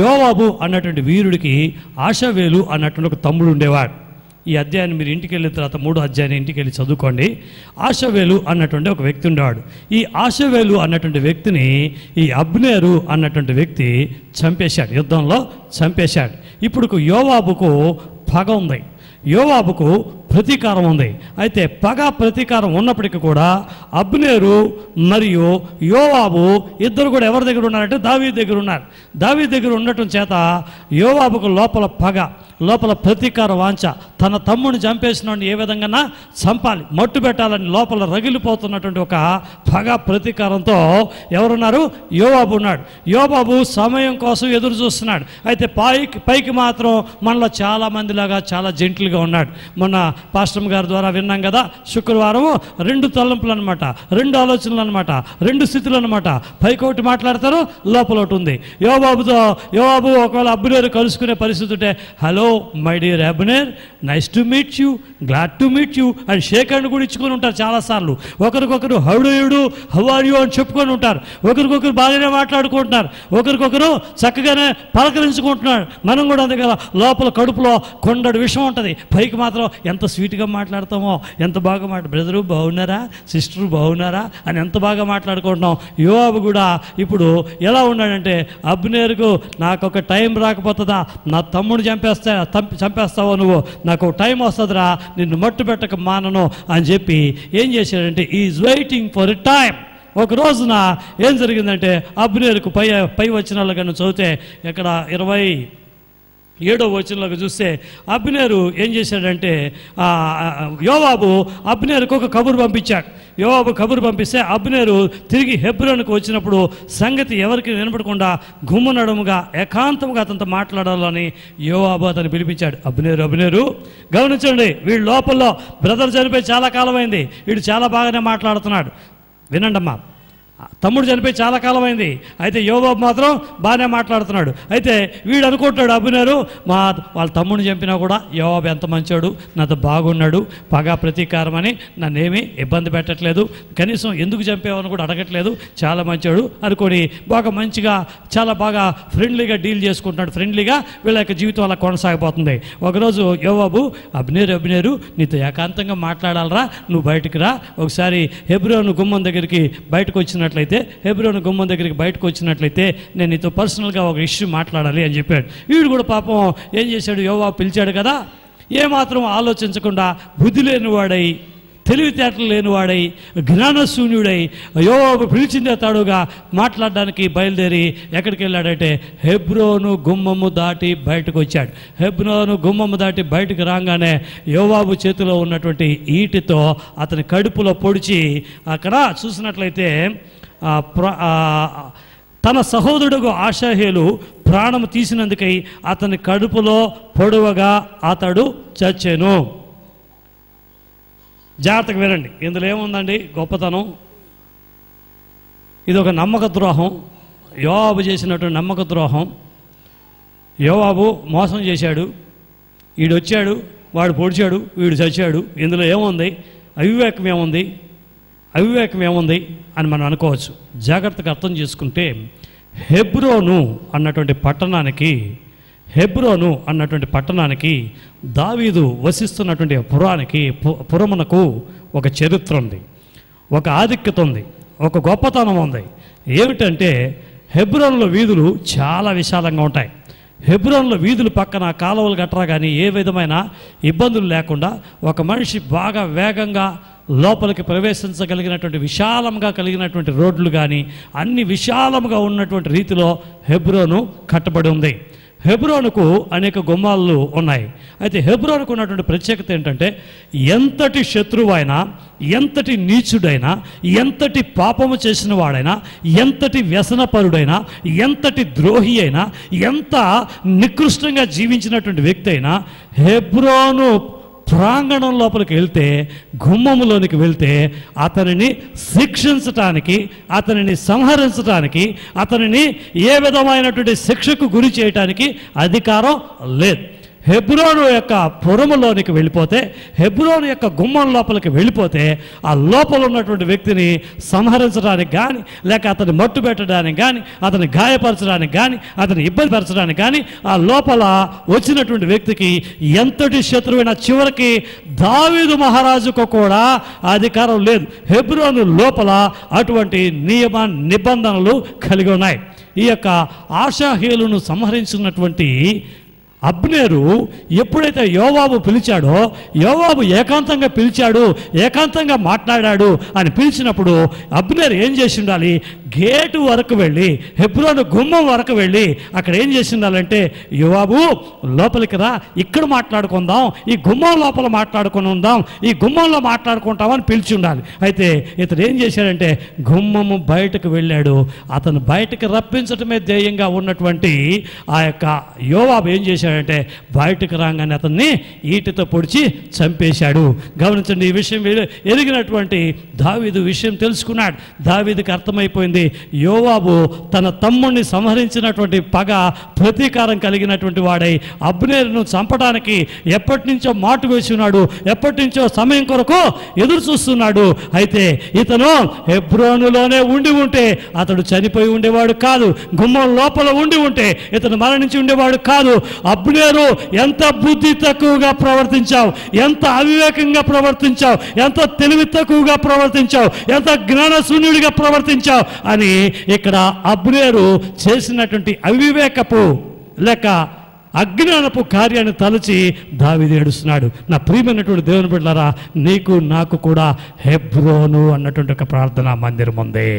యోవాబు అన్నటువంటి వీరుడికి ఆషావేలు అన్నటువంటి ఒక తమ్ముడు ఉండేవాడు. ఈ అధ్యాయాన్ని మీరు ఇంటికి వెళ్ళిన తర్వాత 3వ అధ్యాయాన్ని ఇంటికి వెళ్ళి చదువుకోండి. ఆషవేలు అన్నటువంటి ఒక వ్యక్తి ఉండేవాడు. ఈ ఆషవేలు అన్నటువంటి వ్యక్తిని ఈ అబ్నేరు అన్నటువంటి వ్యక్తి చంపేశాడు, యుద్ధంలో చంపేశాడు. ఇప్పుడు యోవాబుకు పగ ఉంది, యోవాబుకు ప్రతీకారం ఉంది. అయితే పగ ప్రతీకారం ఉన్నప్పటికీ కూడా అబ్నేరు మరియు యోవాబు ఇద్దరు కూడా ఎవరి దగ్గర ఉన్నారంటే దావీదు దగ్గర ఉన్నారు. దావీదు దగ్గర ఉండటం చేత యోవాబుకు లోపల పగ, లోపల ప్రతీకార వాంఛ, తన తమ్ముడిని చంపేసినోడిని ఏ విధంగా చంపాలి, మట్టు పెట్టాలని లోపల రగిలిపోతున్నటువంటి ఒక పగ ప్రతీకారంతో ఎవరున్నారు? యోవాబు ఉన్నాడు. యోవాబు సమయం కోసం ఎదురు చూస్తున్నాడు. అయితే పైకి మాత్రం మనలో చాలామందిలాగా చాలా జెంటిల్గా ఉన్నాడు. మొన్న పాస్టర్ గారి ద్వారా విన్నాం కదా, శుక్రవారం 2 తలంపులు అనమాట, 2 ఆలోచనలు అనమాట, 2 స్థితులు అనమాట. పైకి ఒకటి మాట్లాడతారు, లోపల ఒకటి ఉంది. యోవాబు ఒకవేళ అబ్నేరు కలుసుకునే పరిస్థితి ఉంటే, hello my dear Abner, nice to meet you, glad to meet you అని షేక్ హ్యాండ్ కూడా ఇచ్చుకొని ఉంటారు చాలాసార్లు. ఒకరికొకరు హౌడయుడు హౌ ఆర్ యూ అని చెప్పుకొని ఉంటారు. ఒకరికొకరు బాగానే మాట్లాడుకుంటున్నారు, ఒకరికొకరు చక్కగానే పలకరించుకుంటున్నారు. మనం కూడా అంతే కదా, లోపల కడుపులో కొండడు విషయం ఉంటుంది, పైకి మాత్రం ఎంత స్వీట్గా మాట్లాడతామో, ఎంత బాగా బ్రదరు బాగున్నారా, సిస్టరు బాగున్నారా అని ఎంత బాగా మాట్లాడుకుంటున్నాం. యోవాబు కూడా ఇప్పుడు ఎలా ఉన్నాడంటే, అబ్నేరుకు నాకు ఒక టైం రాకపోతుందా, నా తమ్ముడు చంపేస్తావో నువ్వు, నాకు టైం వస్తుందిరా, నిన్ను మట్టు పెట్టక మానను అని చెప్పి ఏం చేశాడంటే, is waiting for a time. ఒక రోజున ఏం జరిగిందంటే, అబ్నేరుకు పై వచనాలు కన్నా చదివితే ఇక్కడ 27వ వచనంలోకి చూస్తే అబ్నేరు ఏం చేశాడంటే, యోవాబు అబ్నేరుకు ఒక కబురు పంపించాడు. యోవాబు కబురు పంపిస్తే అబ్నేరు తిరిగి హెబ్రోనుకు వచ్చినప్పుడు సంగతి ఎవరికి వినపడకుండా గుమ్మనడముగా ఏకాంతముగా అతనితో మాట్లాడాలని యోవాబు అతను పిలిపించాడు. అబ్నేరు గమనించండి, వీడు లోపల్లో బ్రదర్ చనిపోయి చాలా కాలమైంది, వీడు చాలా బాగానే మాట్లాడుతున్నాడు. వినండమ్మా, తమ్ముడు చనిపోయి చాలా కాలమైంది, అయితే యోవాబు మాత్రం బాగానే మాట్లాడుతున్నాడు. అయితే వీడు అనుకుంటాడు, అబ్నేరు వాళ్ళ తమ్ముడిని చంపినా కూడా యోవాబు ఎంత మంచోడు, నాతో బాగున్నాడు, పగా ప్రతీకారం అని నన్నేమీ ఇబ్బంది పెట్టట్లేదు, కనీసం ఎందుకు చంపేవని కూడా అడగట్లేదు, చాలా మంచోడు అనుకొని బాగా మంచిగా చాలా బాగా ఫ్రెండ్లీగా డీల్ చేసుకుంటున్నాడు. ఫ్రెండ్లీగా వీళ్ళ యొక్క జీవితం అలా కొనసాగిపోతుంది. ఒకరోజు యోవాబు, అబ్నేరు నీతో ఏకాంతంగా మాట్లాడాలరా, నువ్వు బయటికి రా, ఒకసారి హెబ్రోను గుమ్మం దగ్గరికి బయటకు హెబ్రోను గుమ్మం దగ్గరికి బయటకు వచ్చినట్లయితే నేను నీతో పర్సనల్గా ఒక ఇష్యూ మాట్లాడాలి అని చెప్పాడు. వీడు కూడా పాపం ఏం చేశాడు, యోవాబు పిలిచాడు కదా, ఏమాత్రం ఆలోచించకుండా బుద్ధి లేనివాడై, తెలివితేటలు లేనివాడై, జ్ఞానశూన్యుడై యోవాబు పిలిచిందే తాడుగా మాట్లాడడానికి బయలుదేరి ఎక్కడికి వెళ్ళాడంటే హెబ్రోను గుమ్మము దాటి బయటకు వచ్చాడు. హెబ్రోను గుమ్మము దాటి బయటకు రాగానే యోవాబు చేతిలో ఉన్నటువంటి ఈటితో అతని కడుపులో పొడిచి, అక్కడ చూసినట్లయితే తన సహోదరుడు ఆషాహేలు ప్రాణము తీసినందుకై అతని కడుపులో పొడవగా అతడు చచ్చెను. జాగ్రత్తగా వినండి, ఇందులో ఏముందండి గొప్పతనం. ఇది ఒక నమ్మక ద్రోహం, యోవాబు చేసినటువంటి నమ్మక ద్రోహం. యోవాబు మోసం చేశాడు, వీడు వచ్చాడు, వాడు పొడిచాడు, వీడు చచ్చాడు. ఇందులో ఏముంది, అవివేకం ఏముంది అని మనం అనుకోవచ్చు. జాగ్రత్తగా అర్థం చేసుకుంటే హెబ్రోను అన్నటువంటి పట్టణానికి దావీదు వసిస్తున్నటువంటి పురమునకు ఒక చరిత్ర ఉంది, ఒక ఆధిక్యత ఉంది, ఒక గొప్పతనం ఉంది. ఏమిటంటే హెబ్రోనులో వీధులు చాలా విశాలంగా ఉంటాయి. హెబ్రోనులో వీధుల పక్కన కాలువలు గట్రా కానీ ఏ విధమైన ఇబ్బందులు లేకుండా ఒక మనిషి బాగా వేగంగా లోపలికి ప్రవేశించగలిగినటువంటి విశాలంగా కలిగినటువంటి రోడ్లు కానీ అన్ని విశాలంగా ఉన్నటువంటి రీతిలో హెబ్రోను కట్టబడి ఉంది. హెబ్రోనుకు అనేక గుమ్మాలు ఉన్నాయి. అయితే హెబ్రోనుకు ఉన్నటువంటి ప్రత్యేకత ఏంటంటే, ఎంతటి శత్రువైనా, ఎంతటి నీచుడైనా, ఎంతటి పాపము చేసిన వాడైనా, ఎంతటి వ్యసనపరుడైనా, ఎంతటి ద్రోహి అయినా, ఎంత నికృష్టంగా జీవించినటువంటి వ్యక్తి అయినా హెబ్రోను ప్రాంగణం లోపలికి వెళ్తే, గుమ్మములోనికి వెళ్తే అతనిని శిక్షించటానికి, అతనిని సంహరించటానికి, అతనిని ఏ విధమైనటువంటి శిక్షకు గురి చేయటానికి అధికారం లేదు. హెబ్రోను యొక్క పురములోనికి వెళ్ళిపోతే, హెబ్రోను యొక్క గుమ్మం లోపలికి వెళ్ళిపోతే ఆ లోపల ఉన్నటువంటి వ్యక్తిని సంహరించడానికి కానీ, లేక అతన్ని మట్టు పెట్టడానికి కానీ, అతన్ని గాయపరచడానికి కానీ, అతన్ని ఇబ్బంది పరచడానికి కానీ ఆ లోపల వచ్చినటువంటి వ్యక్తికి ఎంతటి శత్రువైనా చివరికి దావీదు మహారాజుకు కూడా అధికారం లేదు. హెబ్రోను లోపల అటువంటి నియమ నిబంధనలు కలిగి ఉన్నాయి. ఈ యొక్క ఆషాహేలును సంహరించినటువంటి అబ్నేరు ఎప్పుడైతే యోవాబు పిలిచాడో, యోవాబు ఏకాంతంగా పిలిచాడు, ఏకాంతంగా మాట్లాడాడు అని పిలిచినప్పుడు అబ్నేరు ఏం చేసి ఉండాలి? గేటు వరకు వెళ్ళి, హెబ్రోను గుమ్మం వరకు వెళ్ళి అక్కడ ఏం చేసి ఉండాలంటే, యోవాబు లోపలికి రా, ఇక్కడ మాట్లాడుకుందాం, ఈ గుమ్మం లోపల మాట్లాడుకుని ఉందాం, ఈ గుమ్మంలో మాట్లాడుకుంటామని పిలిచి ఉండాలి. అయితే ఇతడు ఏం చేశాడంటే గుమ్మము బయటకు వెళ్ళాడు. అతను బయటకు రప్పించటమే ధ్యేయంగా ఉన్నటువంటి ఆ యొక్క యోవాబు ఏం చేశాడు అంటే బయటకు రాగానే అతన్ని ఈటతో పొడిచి చంపేశాడు. గమనించండి, ఈ విషయం ఎరిగినటువంటి దావీదు విషయం తెలుసుకున్నాడు. దావీదుకి అర్థమైపోయింది, యోవాబు తన తమ్ముడిని సంహరించినటువంటి పగ ప్రతీకారం కలిగినటువంటి వాడై అబ్నేరును చంపడానికి ఎప్పటి నుంచో మాటు వేసి ఉన్నాడు, ఎప్పటి నుంచో సమయం కొరకు ఎదురు చూస్తున్నాడు. అయితే ఇతను హెబ్రోనులోనే ఉండి ఉంటే అతడు చనిపోయి ఉండేవాడు కాదు, గుమ్మం లోపల ఉండి ఉంటే ఇతను మరణించి ఉండేవాడు కాదు. అబ్నేరు, ఎంత బుద్ధి తక్కువగా ప్రవర్తించావు, ఎంత అవివేకంగా ప్రవర్తించావు, ఎంత తెలివి తక్కువగా ప్రవర్తించావు, ఎంత జ్ఞానశూన్యుడిగా ప్రవర్తించావు అని ఇక్కడ అబ్నేరు చేసినటువంటి అవివేకపు లేక అజ్ఞానపు కార్యాన్ని తలచి దావీదు ఏడుస్తున్నాడు. నా ప్రియమైనటువంటి దేవుని బిడ్డలారా, నీకు నాకు కూడా హెబ్రోను అన్నటువంటి ఒక ప్రార్థనా మందిరం ఉంది.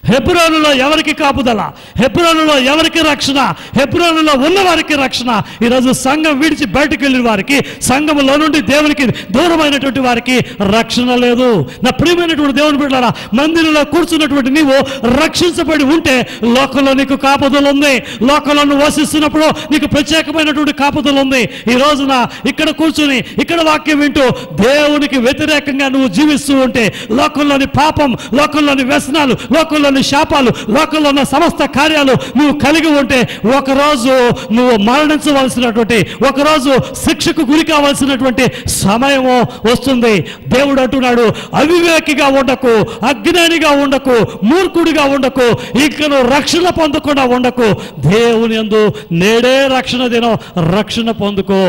హెబ్రోనులో ఎవరికి కాపుదల, హెబ్రోనులో ఎవరికి రక్షణ, హెబ్రోనులో ఉన్నవారికి రక్షణ. ఈరోజు సంఘం విడిచి బయటకు వెళ్ళిన వారికి, సంఘంలో నుండి దేవునికి దూరమైనటువంటి వారికి రక్షణ లేదు. నా ప్రియమైనటువంటి దేవుని బిడ్డలారా, మందిరంలో కూర్చున్నటువంటి నీవు రక్షించబడి ఉంటే లోకంలో నీకు కాపుదల ఉంది. లోకంలో నువ్వు వసిస్తున్నప్పుడు నీకు ప్రత్యేకమైనటువంటి కాపుదల ఉంది. ఈ రోజున ఇక్కడ కూర్చుని ఇక్కడ వాక్యం వింటూ దేవునికి వ్యతిరేకంగా నువ్వు జీవిస్తూ ఉంటే, లోకంలోని పాపం, లోకంలోని వ్యసనాలు, లోకంలో శాపాలు, లోకంలో ఉన్న సమస్త కార్యాలు నువ్వు కలిగి ఉంటే ఒకరోజు నువ్వు మరణించవలసినటువంటి, ఒకరోజు శిక్షకు గురి కావాల్సినటువంటి సమయము వస్తుంది. దేవుడు అంటున్నాడు, అవివేకిగా ఉండకు, అజ్ఞానిగా ఉండకు, మూర్ఖుడిగా ఉండకు, ఇక నువ్వు రక్షణ పొందకుండా ఉండకు. దేవుని యందు నేడే రక్షణ దినం, రక్షణ పొందుకో.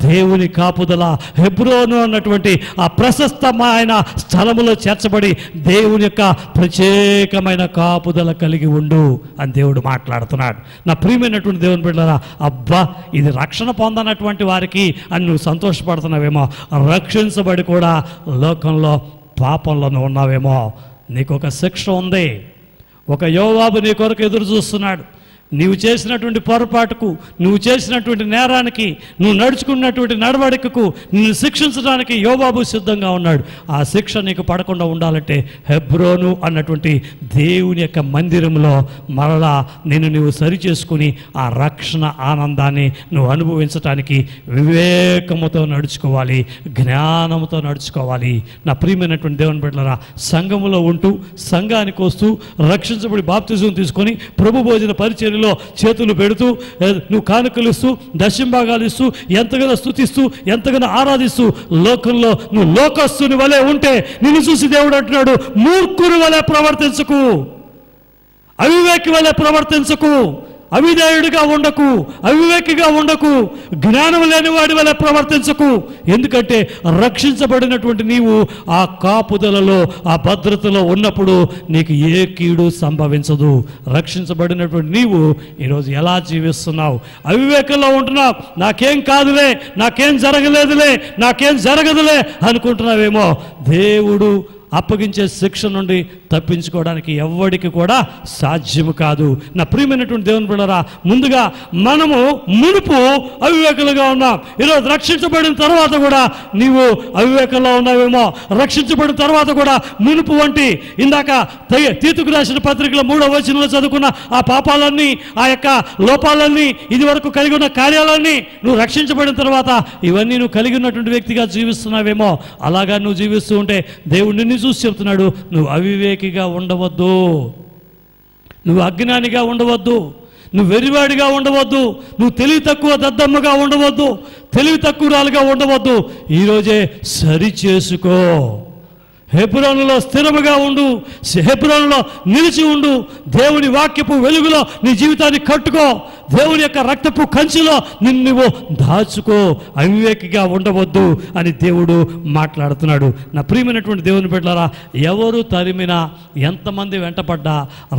దేవుని కాపుదల హెబ్రోను అన్నటువంటి ఆ ప్రశస్తమైన స్థలములో చేర్చబడి దేవుని యొక్క ప్రత్యేకమైన కాపుదల కలిగి ఉండు అని దేవుడు మాట్లాడుతున్నాడు. నా ప్రియమైనటువంటి దేవుని బిడ్డలారా, అబ్బా ఇది రక్షణ పొందనటువంటి వారికి అని నువ్వు సంతోషపడుతున్నావేమో, రక్షించబడి కూడా లోకంలో పాపంలో ఉన్నావేమో. నీకు ఒక శిక్ష ఉంది. ఒక యోవాబు నీ కొరకు ఎదురు చూస్తున్నాడు. నీవు చేసినటువంటి పొరపాటుకు, నువ్వు చేసినటువంటి నేరానికి, నువ్వు నడుచుకున్నటువంటి నడవడికకు నిన్ను శిక్షించడానికి యోవాబు సిద్ధంగా ఉన్నాడు. ఆ శిక్ష నీకు పడకుండా ఉండాలంటే హెబ్రోను అన్నటువంటి దేవుని యొక్క మందిరంలో మరలా నీవు సరి చేసుకుని ఆ రక్షణ ఆనందాన్ని నువ్వు అనుభవించటానికి వివేకముతో నడుచుకోవాలి, జ్ఞానముతో నడుచుకోవాలి. నా ప్రియమైనటువంటి దేవుని బిడ్డలారా, సంఘములో ఉంటూ, సంఘానికి వస్తూ, రక్షించబడి బాప్తిజం తీసుకొని ప్రభు భోజన పరిచర్యలో చేతులు పెడుతూ, నువ్వు కానుకలు ఇస్తూ, దశంభాగాలు ఇస్తూ, ఎంతగానో స్తుతిస్తూ, ఎంతగానో ఆరాధిస్తూ లోకంలో నువ్వు లోకస్తుని వలె ఉంటే నిన్ను చూసి దేవుడు అంటున్నాడు, మూర్ఖుని వలె ప్రవర్తించకు, అవివేకి వలె ప్రవర్తించకు, అవిధేయుడిగా ఉండకు, అవివేకిగా ఉండకు, జ్ఞానం లేని వాడి వల్ల ప్రవర్తించకు. ఎందుకంటే రక్షించబడినటువంటి నీవు ఆ కాపుదలలో, ఆ భద్రతలో ఉన్నప్పుడు నీకు ఏ కీడు సంభవించదు. రక్షించబడినటువంటి నీవు ఈరోజు ఎలా జీవిస్తున్నావు? అవివేకంలో ఉంటున్నావు. నాకేం కాదులే, నాకేం జరగలేదులే, నాకేం జరగదులే అనుకుంటున్నావేమో. దేవుడు అప్పగించే శిక్ష నుండి తప్పించుకోవడానికి ఎవ్వడికి కూడా సాధ్యము కాదు. నా ప్రియమైనటువంటి దేవుని బిడ్డలారా, ముందుగా మనము మునుపు అవివేకులుగా ఉన్నాం. ఈరోజు రక్షించబడిన తర్వాత కూడా నీవు అవివేకంలో ఉన్నావేమో. రక్షించబడిన తర్వాత కూడా మునుపు వంటి ఇందాక తీతుకు రాసిన పత్రికలో 3వ వచనంలో చదువుకున్న ఆ పాపాలన్నీ, ఆ యొక్క లోపాలన్నీ, ఇది వరకు కలిగి ఉన్న కార్యాలన్నీ నువ్వు రక్షించబడిన తర్వాత ఇవన్నీ నువ్వు కలిగి ఉన్నటువంటి వ్యక్తిగా జీవిస్తున్నావేమో. అలాగా నువ్వు జీవిస్తూ ఉంటే దేవుడు నిన్ను చూసి చెప్తున్నాడు, నువ్వు అవివేకిగా ఉండవద్దు, నువ్వు అజ్ఞానిగా ఉండవద్దు, నువ్వు వెరివాడిగా ఉండవద్దు, నువ్వు తెలివి తక్కువ దద్దమ్మగా ఉండవద్దు, తెలివి తక్కువరాలుగా ఉండవద్దు. ఈరోజే సరి చేసుకో. హెబ్రోనులో స్థిరముగా ఉండు, హెబ్రోనులో నిలిచి ఉండు. దేవుని వాక్యపు వెలుగులో నీ జీవితాన్ని కట్టుకో. దేవుని యొక్క రక్తపు కంచిలో నిన్ను నువ్వు దాచుకో. అవివేకిగా ఉండవద్దు అని దేవుడు మాట్లాడుతున్నాడు. నా ప్రియమైనటువంటి దేవుని బిడ్డలారా, ఎవరు తరిమినా, ఎంతమంది వెంటపడ్డా,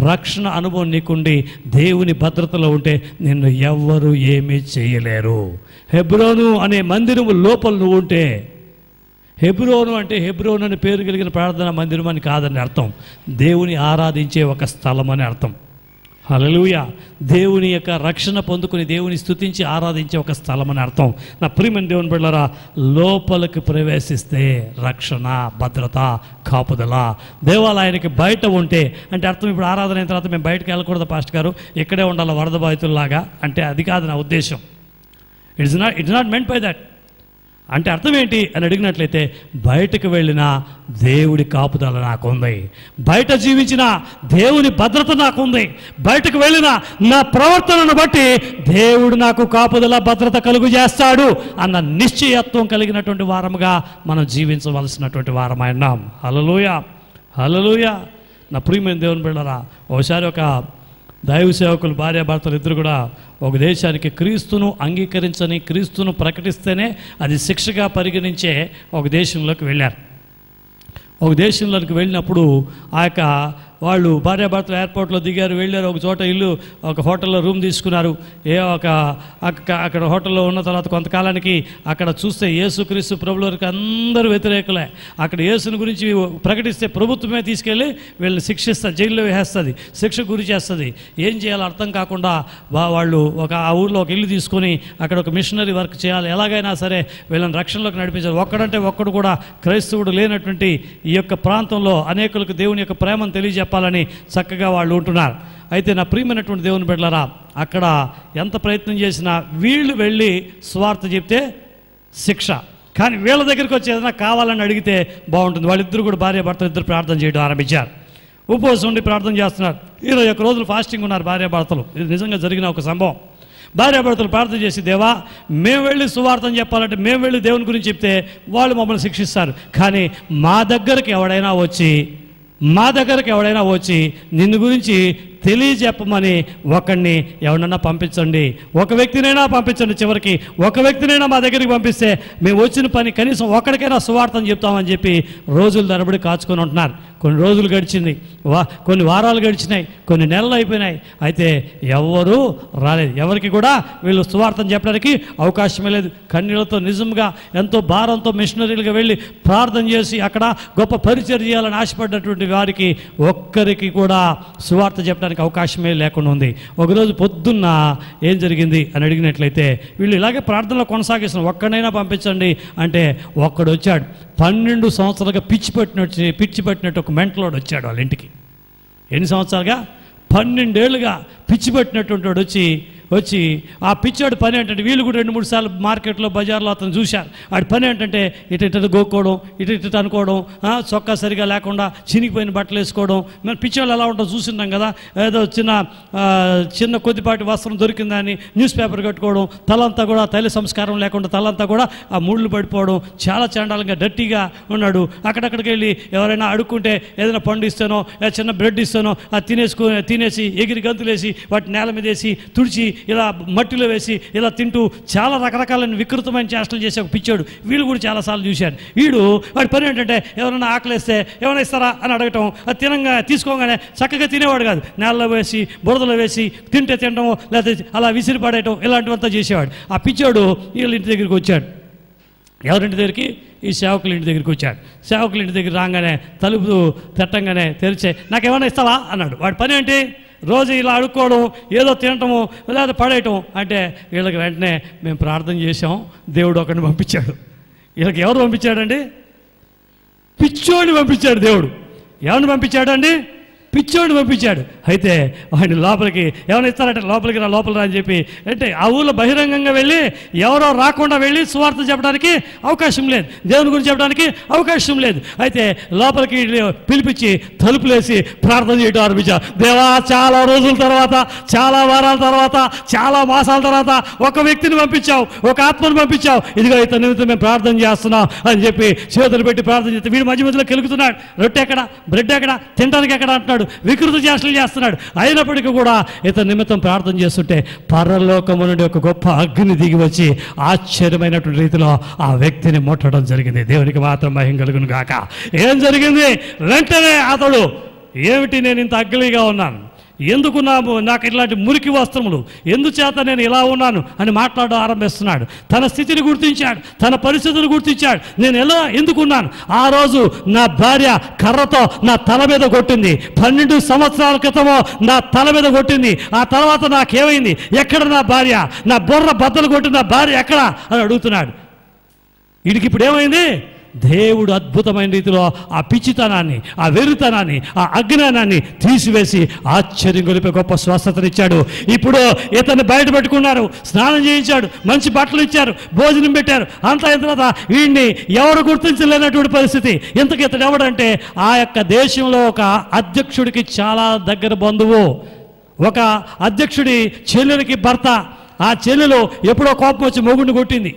రక్షణ అనుభవం నీకుండి దేవుని భద్రతలో ఉంటే నిన్ను ఎవ్వరూ ఏమీ చేయలేరు. హెబ్రోను అనే మందిరము లోపల నువ్వు ఉంటే, హెబ్రోను అంటే హెబ్రోను అని పేరు కలిగిన ప్రార్థనా మందిరం అని కాదని అర్థం, దేవుని ఆరాధించే ఒక స్థలం అని అర్థం. హల్లెలూయా. దేవుని యొక్క రక్షణ పొందుకుని దేవుని స్తుతించి ఆరాధించే ఒక స్థలం అని అర్థం. నా ప్రియమైన దేవుని బిడ్డలారా, లోపలికి ప్రవేశిస్తే రక్షణ, భద్రత, కాపుదల. దేవాలయానికి బయట ఉంటే అంటే అర్థం, ఇప్పుడు ఆరాధన అయిన తర్వాత మేము బయటకు వెళ్ళకూడదు పాస్టర్ గారు, ఇక్కడే ఉండాలి వరద బాధితుల్లాగా అంటే అది కాదు నా ఉద్దేశం. It's not meant by that. అంటే అర్థం ఏంటి అని అడిగినట్లయితే, బయటకు వెళ్ళిన దేవుడి కాపుదల నాకుంది, బయట జీవించిన దేవుని భద్రత నాకుంది, బయటకు వెళ్ళిన నా ప్రవర్తనను బట్టి దేవుడు నాకు కాపుదల భద్రత కలుగు చేస్తాడు అన్న నిశ్చయత్వం కలిగినటువంటి వారముగా మనం జీవించవలసినటువంటి వారమై ఉన్నాం. హల్లెలూయా, హల్లెలూయా. నా ప్రియమైన దేవుని బిడ్డలారా, ఒకసారి ఒక దైవ సేవకులు భార్యాభర్తలు ఇద్దరు కూడా ఒక దేశానికి క్రీస్తును అంగీకరించని, క్రీస్తును ప్రకటిస్తేనే అది శిక్షగా పరిగణించే ఒక దేశంలోకి వెళ్ళారు. ఒక దేశంలోకి వెళ్ళినప్పుడు ఆ యొక్క వాళ్ళు భార్యాభర్తలు ఎయిర్పోర్ట్లో దిగారు, వెళ్ళారు. ఒక చోట ఇల్లు, ఒక హోటల్లో రూమ్ తీసుకున్నారు. అక్కడ హోటల్లో ఉన్న తర్వాత కొంతకాలానికి అక్కడ చూస్తే యేసుక్రీస్తు ప్రభువులకు అందరూ వ్యతిరేకులే. అక్కడ యేసుని గురించి ప్రకటిస్తే ప్రభుత్వమే తీసుకెళ్ళి వీళ్ళని శిక్షిస్తుంది, జైల్లో వేసేస్తుంది, శిక్ష గురి చేస్తుంది. ఏం చేయాలో అర్థం కాకుండా వాళ్ళు ఆ ఊళ్ళో ఒక ఇల్లు తీసుకొని అక్కడ ఒక మిషనరీ వర్క్ చేయాలి, ఎలాగైనా సరే వీళ్ళని రక్షణలోకి నడిపించాలి. ఒక్కడు కూడా క్రైస్తవుడు లేనటువంటి ఈ యొక్క ప్రాంతంలో అనేకులకు దేవుని యొక్క ప్రేమను తెలియజెప్పాలని చక్కగా వాళ్ళు ఉంటున్నారు. అయితే నా ప్రియమైనటువంటి దేవుని బిడ్డలారా, అక్కడ ఎంత ప్రయత్నం చేసినా వీళ్ళు వెళ్ళి సువార్త చెప్తే శిక్ష, కానీ వీళ్ళ దగ్గరికి వచ్చి ఏదైనా కావాలని అడిగితే బాగుంటుంది. వాళ్ళిద్దరు కూడా భార్యాభర్తలు ఇద్దరు ప్రార్థన చేయడం ఆరంభించారు. ఉపవాసం ఉండి ప్రార్థన చేస్తున్నారు. 21 రోజులు ఫాస్టింగ్ ఉన్నారు భార్యాభర్తలు. ఇది నిజంగా జరిగిన ఒక సంభవం. భార్యాభర్తలు ప్రార్థన చేసి, దేవా మేము వెళ్ళి సువార్తను చెప్పాలంటే, మేము వెళ్ళి దేవుని గురించి చెప్తే వాళ్ళు మమ్మల్ని శిక్షిస్తారు, కానీ మా దగ్గరికి ఎవడైనా వచ్చి నిన్ను గురించి తెలియజెప్పమని ఒకడిని ఎవడన్నా పంపించండి, ఒక వ్యక్తినైనా పంపించండి. చివరికి ఒక వ్యక్తినైనా మా దగ్గరికి పంపిస్తే మేము వచ్చిన పని కనీసం ఒకడికైనా సువార్తను చెప్తామని చెప్పి రోజులు తరబడి కాచుకొని ఉంటున్నారు. కొన్ని రోజులు గడిచింది, కొన్ని వారాలు గడిచినాయి, కొన్ని నెలలు అయిపోయినాయి. అయితే ఎవరూ రాలేదు. ఎవరికి కూడా వీళ్ళు సువార్తను చెప్పడానికి అవకాశమే లేదు. కన్నీళ్లతో నిజంగా ఎంతో భారంతో మిషనరీలుగా వెళ్ళి ప్రార్థన చేసి అక్కడ గొప్ప పరిచయం చేయాలని ఆశపడ్డటువంటి వారికి ఒక్కరికి కూడా సువార్త చెప్పడానికి అవకాశమే లేకుండా ఉంది. ఒకరోజు పొద్దున్న ఏం జరిగింది అని అడిగినట్లయితే, వీళ్ళు ఇలాగే ప్రార్థనలో కొనసాగిస్తున్నారు, ఒక్కడైనా పంపించండి అంటే ఒక్కడు వచ్చాడు. 12 సంవత్సరాలుగా పిచ్చి పట్టినట్టు ఒక మెంటలోడు వచ్చాడు వాళ్ళ ఇంటికి. ఎన్ని సంవత్సరాలుగా? 12 ఏళ్ళుగా పిచ్చి పట్టినటువంటి వాడు వచ్చి ఆ పిచ్చాడు పని ఏంటంటే, వీళ్ళు కూడా 2-3 సార్లు మార్కెట్లో బజార్లో అతను చూశారు. ఆడి పని ఏంటంటే ఇటు గోక్కోవడం, ఇటు అనుకోవడం, చొక్కా సరిగా లేకుండా చినిగిపోయిన బట్టలు వేసుకోవడం. మరి పిచ్చాళ్ళు ఎలా ఉంటాం చూస్తున్నాం కదా. ఏదో చిన్న కొద్దిపాటి వస్త్రం దొరికిందని న్యూస్ పేపర్ కట్టుకోవడం, తలంతా కూడా తల్లి సంస్కారం లేకుండా తలంతా కూడా ఆ ముళ్ళు పడిపోవడం, చాలా చండాలంగా డర్టీగా ఉన్నాడు. అక్కడక్కడికి వెళ్ళి ఎవరైనా అడుక్కుంటే ఏదైనా పండు ఇస్తానో చిన్న బ్రెడ్ ఇస్తానో అది తినేసి ఎగిరి గంతులేసి వాటి నేల మీద వేసి తుడిచి ఇలా మట్టిలో వేసి ఇలా తింటూ చాలా రకరకాలైన వికృతమైన చేష్టలు చేసే ఒక పిచ్చాడు. వీళ్ళు కూడా చాలాసార్లు చూశారు. వాడి పని ఏంటంటే ఎవరైనా ఆకలిస్తే ఏమైనా ఇస్తారా అని అడగటం, అది తీసుకోగానే చక్కగా తినేవాడు కాదు, నేలలో వేసి బురదలో వేసి తినటమో లేకపోతే అలా విసిరి పడేయటం ఇలాంటివంతా చేసేవాడు. ఆ పిచ్చాడు వీళ్ళ ఇంటి దగ్గరికి వచ్చాడు. ఎవరింటి దగ్గరికి? ఈ సేవకుల ఇంటి దగ్గరికి వచ్చాడు. సేవకుల ఇంటి దగ్గర రాగానే తలుపు తట్టంగానే తెరిచే, నాకేమైనా ఇస్తావా అన్నాడు. వాడి పని ఏంటి? రోజు ఇలా అడుక్కోవడం, ఏదో తినటము లేదా పడేయటం. అంటే వీళ్ళకి వెంటనే మేము ప్రార్థన చేసాం, దేవుడు ఒకరిని పంపించాడు. వీళ్ళకి ఎవరు పంపించాడండి? పిచ్చోడిని పంపించాడు దేవుడు. ఎవరిని పంపించాడండి? పిచ్చోడిని పంపించాడు. అయితే వాడిని లోపలికి ఏమైనా ఇస్తారంటే లోపలికి రా అని చెప్పి అంటే ఆ ఊళ్ళో బహిరంగంగా వెళ్ళి ఎవరో రాకుండా వెళ్ళి సువార్త చెప్పడానికి అవకాశం లేదు, దేవుని గురించి చెప్పడానికి అవకాశం లేదు. అయితే లోపలికి పిలిపించి తలుపులేసి ప్రార్థన చేయడం ఆరంభించారు. దేవా, చాలా రోజుల తర్వాత, చాలా వారాల తర్వాత, చాలా మాసాల తర్వాత ఒక వ్యక్తిని పంపించావు, ఒక ఆత్మను పంపించావు. ఇదిగో ఇతని నిమిత్తం మేము ప్రార్థన చేస్తున్నాం అని చెప్పి చేతులు పెట్టి ప్రార్థన చేస్తే వీడు మధ్య మధ్యలో కెలుగుతున్నాడు. రొట్టె ఎక్కడ, బ్రెడ్ ఎక్కడ, తినడానికి ఎక్కడ అంటున్నాడు, వికృత చేష్టలు చేస్తున్నాడు. అయినప్పటికీ కూడా ఇతని నిమిత్తం ప్రార్థన చేస్తుంటే పరలోకము నుండి ఒక గొప్ప అగ్ని దిగి వచ్చి ఆశ్చర్యమైనటువంటి రీతిలో ఆ వ్యక్తిని ముట్టడం జరిగింది. దేవునికి మాత్రం మహిమ కలుగును గాక. ఏం జరిగింది? వెంటనే అతడు, ఏమిటి నేను ఇంత అగ్లీగా ఉన్నాను, ఎందుకు నాకు ఇట్లాంటి మురికి వస్త్రములు, ఎందుచేత నేను ఇలా ఉన్నాను అని మాట్లాడడం ఆరంభిస్తున్నాడు. తన స్థితిని గుర్తించాడు, తన పరిస్థితులు గుర్తించాడు. నేను ఎందుకున్నాను? ఆ రోజు నా భార్య కర్రతో నా తల మీద కొట్టింది, 12 సంవత్సరాల క్రితమో నా తల మీద కొట్టింది. ఆ తర్వాత నాకేమైంది? ఎక్కడ నా భార్య? నా బుర్ర బద్దలు కొట్టిన నా భార్య ఎక్కడ అని అడుగుతున్నాడు. వీడికి ఇప్పుడు ఏమైంది? దేవుడు అద్భుతమైన రీతిలో ఆ పిచ్చితనాన్ని, ఆ వెర్రితనాన్ని, ఆ అజ్ఞానాన్ని తీసివేసి ఆశ్చర్యం గొలిపే గొప్ప స్వస్థతనిచ్చాడు. ఇప్పుడు ఇతన్ని బయట పెట్టుకున్నారు, స్నానం చేయించాడు, మంచి బట్టలు ఇచ్చారు, భోజనం పెట్టారు. అంతా అయిన తర్వాత వీడిని ఎవరు గుర్తించలేనటువంటి పరిస్థితి. ఇంతకు ఇతడు ఎవడంటే ఆ యొక్క దేశంలో ఒక అధ్యక్షుడికి చాలా దగ్గర బంధువు, ఒక అధ్యక్షుడి చెల్లెలకి భర్త. ఆ చెల్లెలు ఎప్పుడో కోపం వచ్చి మొగుడిని కొట్టింది.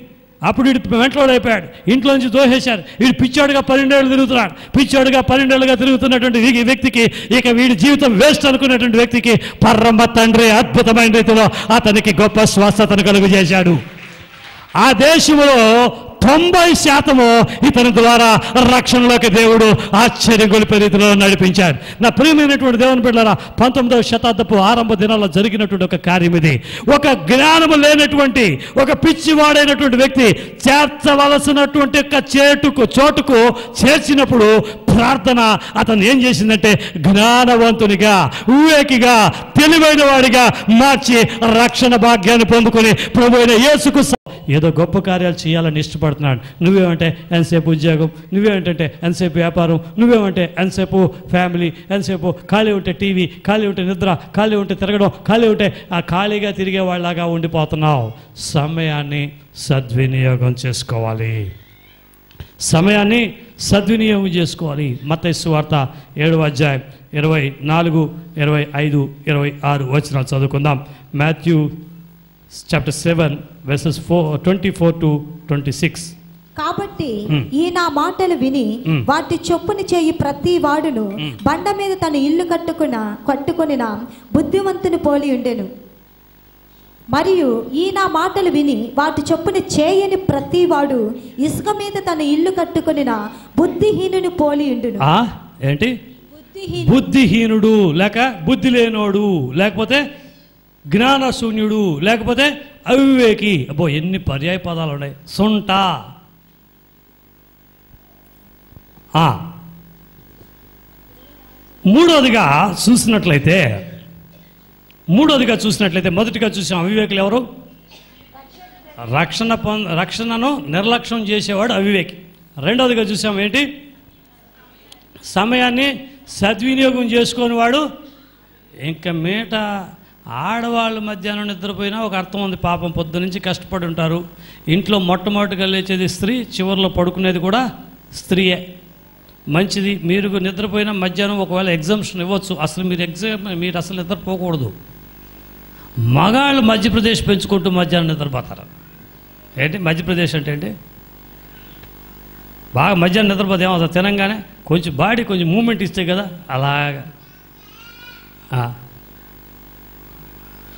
అప్పుడు వీడు వెంటలోడు అయిపోయాడు, ఇంట్లో నుంచి దోహేశారు. వీడు పిచ్చోడుగా 12 ఏళ్ళు తిరుగుతున్నాడు. పిచ్చోడుగా 12 ఏళ్ళుగా తిరుగుతున్నటువంటి ఈ వ్యక్తికి, ఇక వీడి జీవితం వేస్ట్ అనుకున్నటువంటి వ్యక్తికి పరమ తండ్రి అద్భుతమైన రీతిలో అతనికి గొప్ప స్వస్థతను కలుగు చేశాడు. ఆ దేశంలో 90% ఇతని ద్వారా రక్షణలోకి దేవుడు ఆశ్చర్యం గొలిపే రీతిలో నడిపించాడు. నా ప్రియమైనటువంటి దేవుని బిడ్డలారా, 19వ శతాబ్దపు ఆరంభ దినాల్లో జరిగినటువంటి ఒక కార్యం ఇది. ఒక జ్ఞానము లేనటువంటి, ఒక పిచ్చివాడైనటువంటి వ్యక్తి చేర్చవలసినటువంటి ఒక చోటుకు చేర్చినప్పుడు ప్రార్థన అతను ఏం చేసిందంటే జ్ఞానవంతునిగా, వివేకిగా, తెలివైన వాడిగా మార్చి రక్షణ భాగ్యాన్ని పొందుకొని ప్రభువైన యేసుకు ఏదో గొప్ప కార్యాలు చేయాలని ఇష్టపడుతున్నాడు. నువ్వేమంటే ఎంతసేపు ఉద్యోగం, నువ్వేమంటే ఎంతసేపు వ్యాపారం, నువ్వేమంటే ఎంతసేపు ఫ్యామిలీ, ఎంతసేపు ఖాళీ ఉంటే టీవీ, ఖాళీ ఉంటే నిద్ర, ఖాళీ ఉంటే తిరగడం, ఖాళీ ఉంటే ఆ ఖాళీగా తిరిగే వాళ్ళలాగా ఉండిపోతున్నావు. సమయాన్ని సద్వినియోగం చేసుకోవాలి, సమయాన్ని సద్వినియోగం చేసుకోవాలి. మత్తయి సువార్త 7వ అధ్యాయం 24, 25, 26 వచనాలు చదువుకుందాం. Matthew chapter 7 verses 24 to 26. కాబట్టి ఈ నా మాటలు విని వాటి చొప్పున చేయి ప్రతి వాడును బండ మీద తన ఇల్లు కట్టుకొనిన బుద్ధివంతుని పోలి ఉండెను. మరియు ఈ నా మాటలు విని వాటి చొప్పున చేయని ప్రతి వాడు ఇసుక మీద తన ఇల్లు కట్టుకొనిన బుద్ధిహీనుని పోలి ఉండును. ఏంటి? బుద్ధిహీనుడు లేక బుద్ధి లేనోడు, లేకపోతే జ్ఞానశూన్యుడు, లేకపోతే అవివేకి. అబ్బో, ఎన్ని పర్యాయ పదాలు ఉన్నాయి. సొంట. మూడోదిగా చూసినట్లయితే మొదటిగా చూసాం అవివేకులు ఎవరు? రక్షణను నిర్లక్ష్యం చేసేవాడు అవివేకి. రెండవదిగా చూసాం ఏంటి? సమయాన్ని సద్వినియోగం చేసుకునేవాడు. ఇంకా మీట ఆడవాళ్ళు మధ్యాహ్నం నిద్రపోయినా ఒక అర్థం ఉంది. పాపం పొద్దు నుంచి కష్టపడి ఉంటారు. ఇంట్లో మొట్టమొదటిగా లేచేది స్త్రీ, చివరిలో పడుకునేది కూడా స్త్రీయే. మంచిది, మీరు నిద్రపోయినా మధ్యాహ్నం ఒకవేళ ఎగ్జామ్షన్ ఇవ్వచ్చు. అసలు మీరు అసలు నిద్రపోకూడదు. మగాళ్ళు మధ్యప్రదేశ్ పెంచుకుంటూ మధ్యాహ్నం నిద్రపోతారు. ఏంటి మధ్యప్రదేశ్ అంటే? ఏంటి? బాగా మధ్యాహ్నం నిద్రపోతే ఏమవుతుంది? తినంగానే కొంచెం బాడీ కొంచెం మూమెంట్ ఇస్తే కదా అలాగా.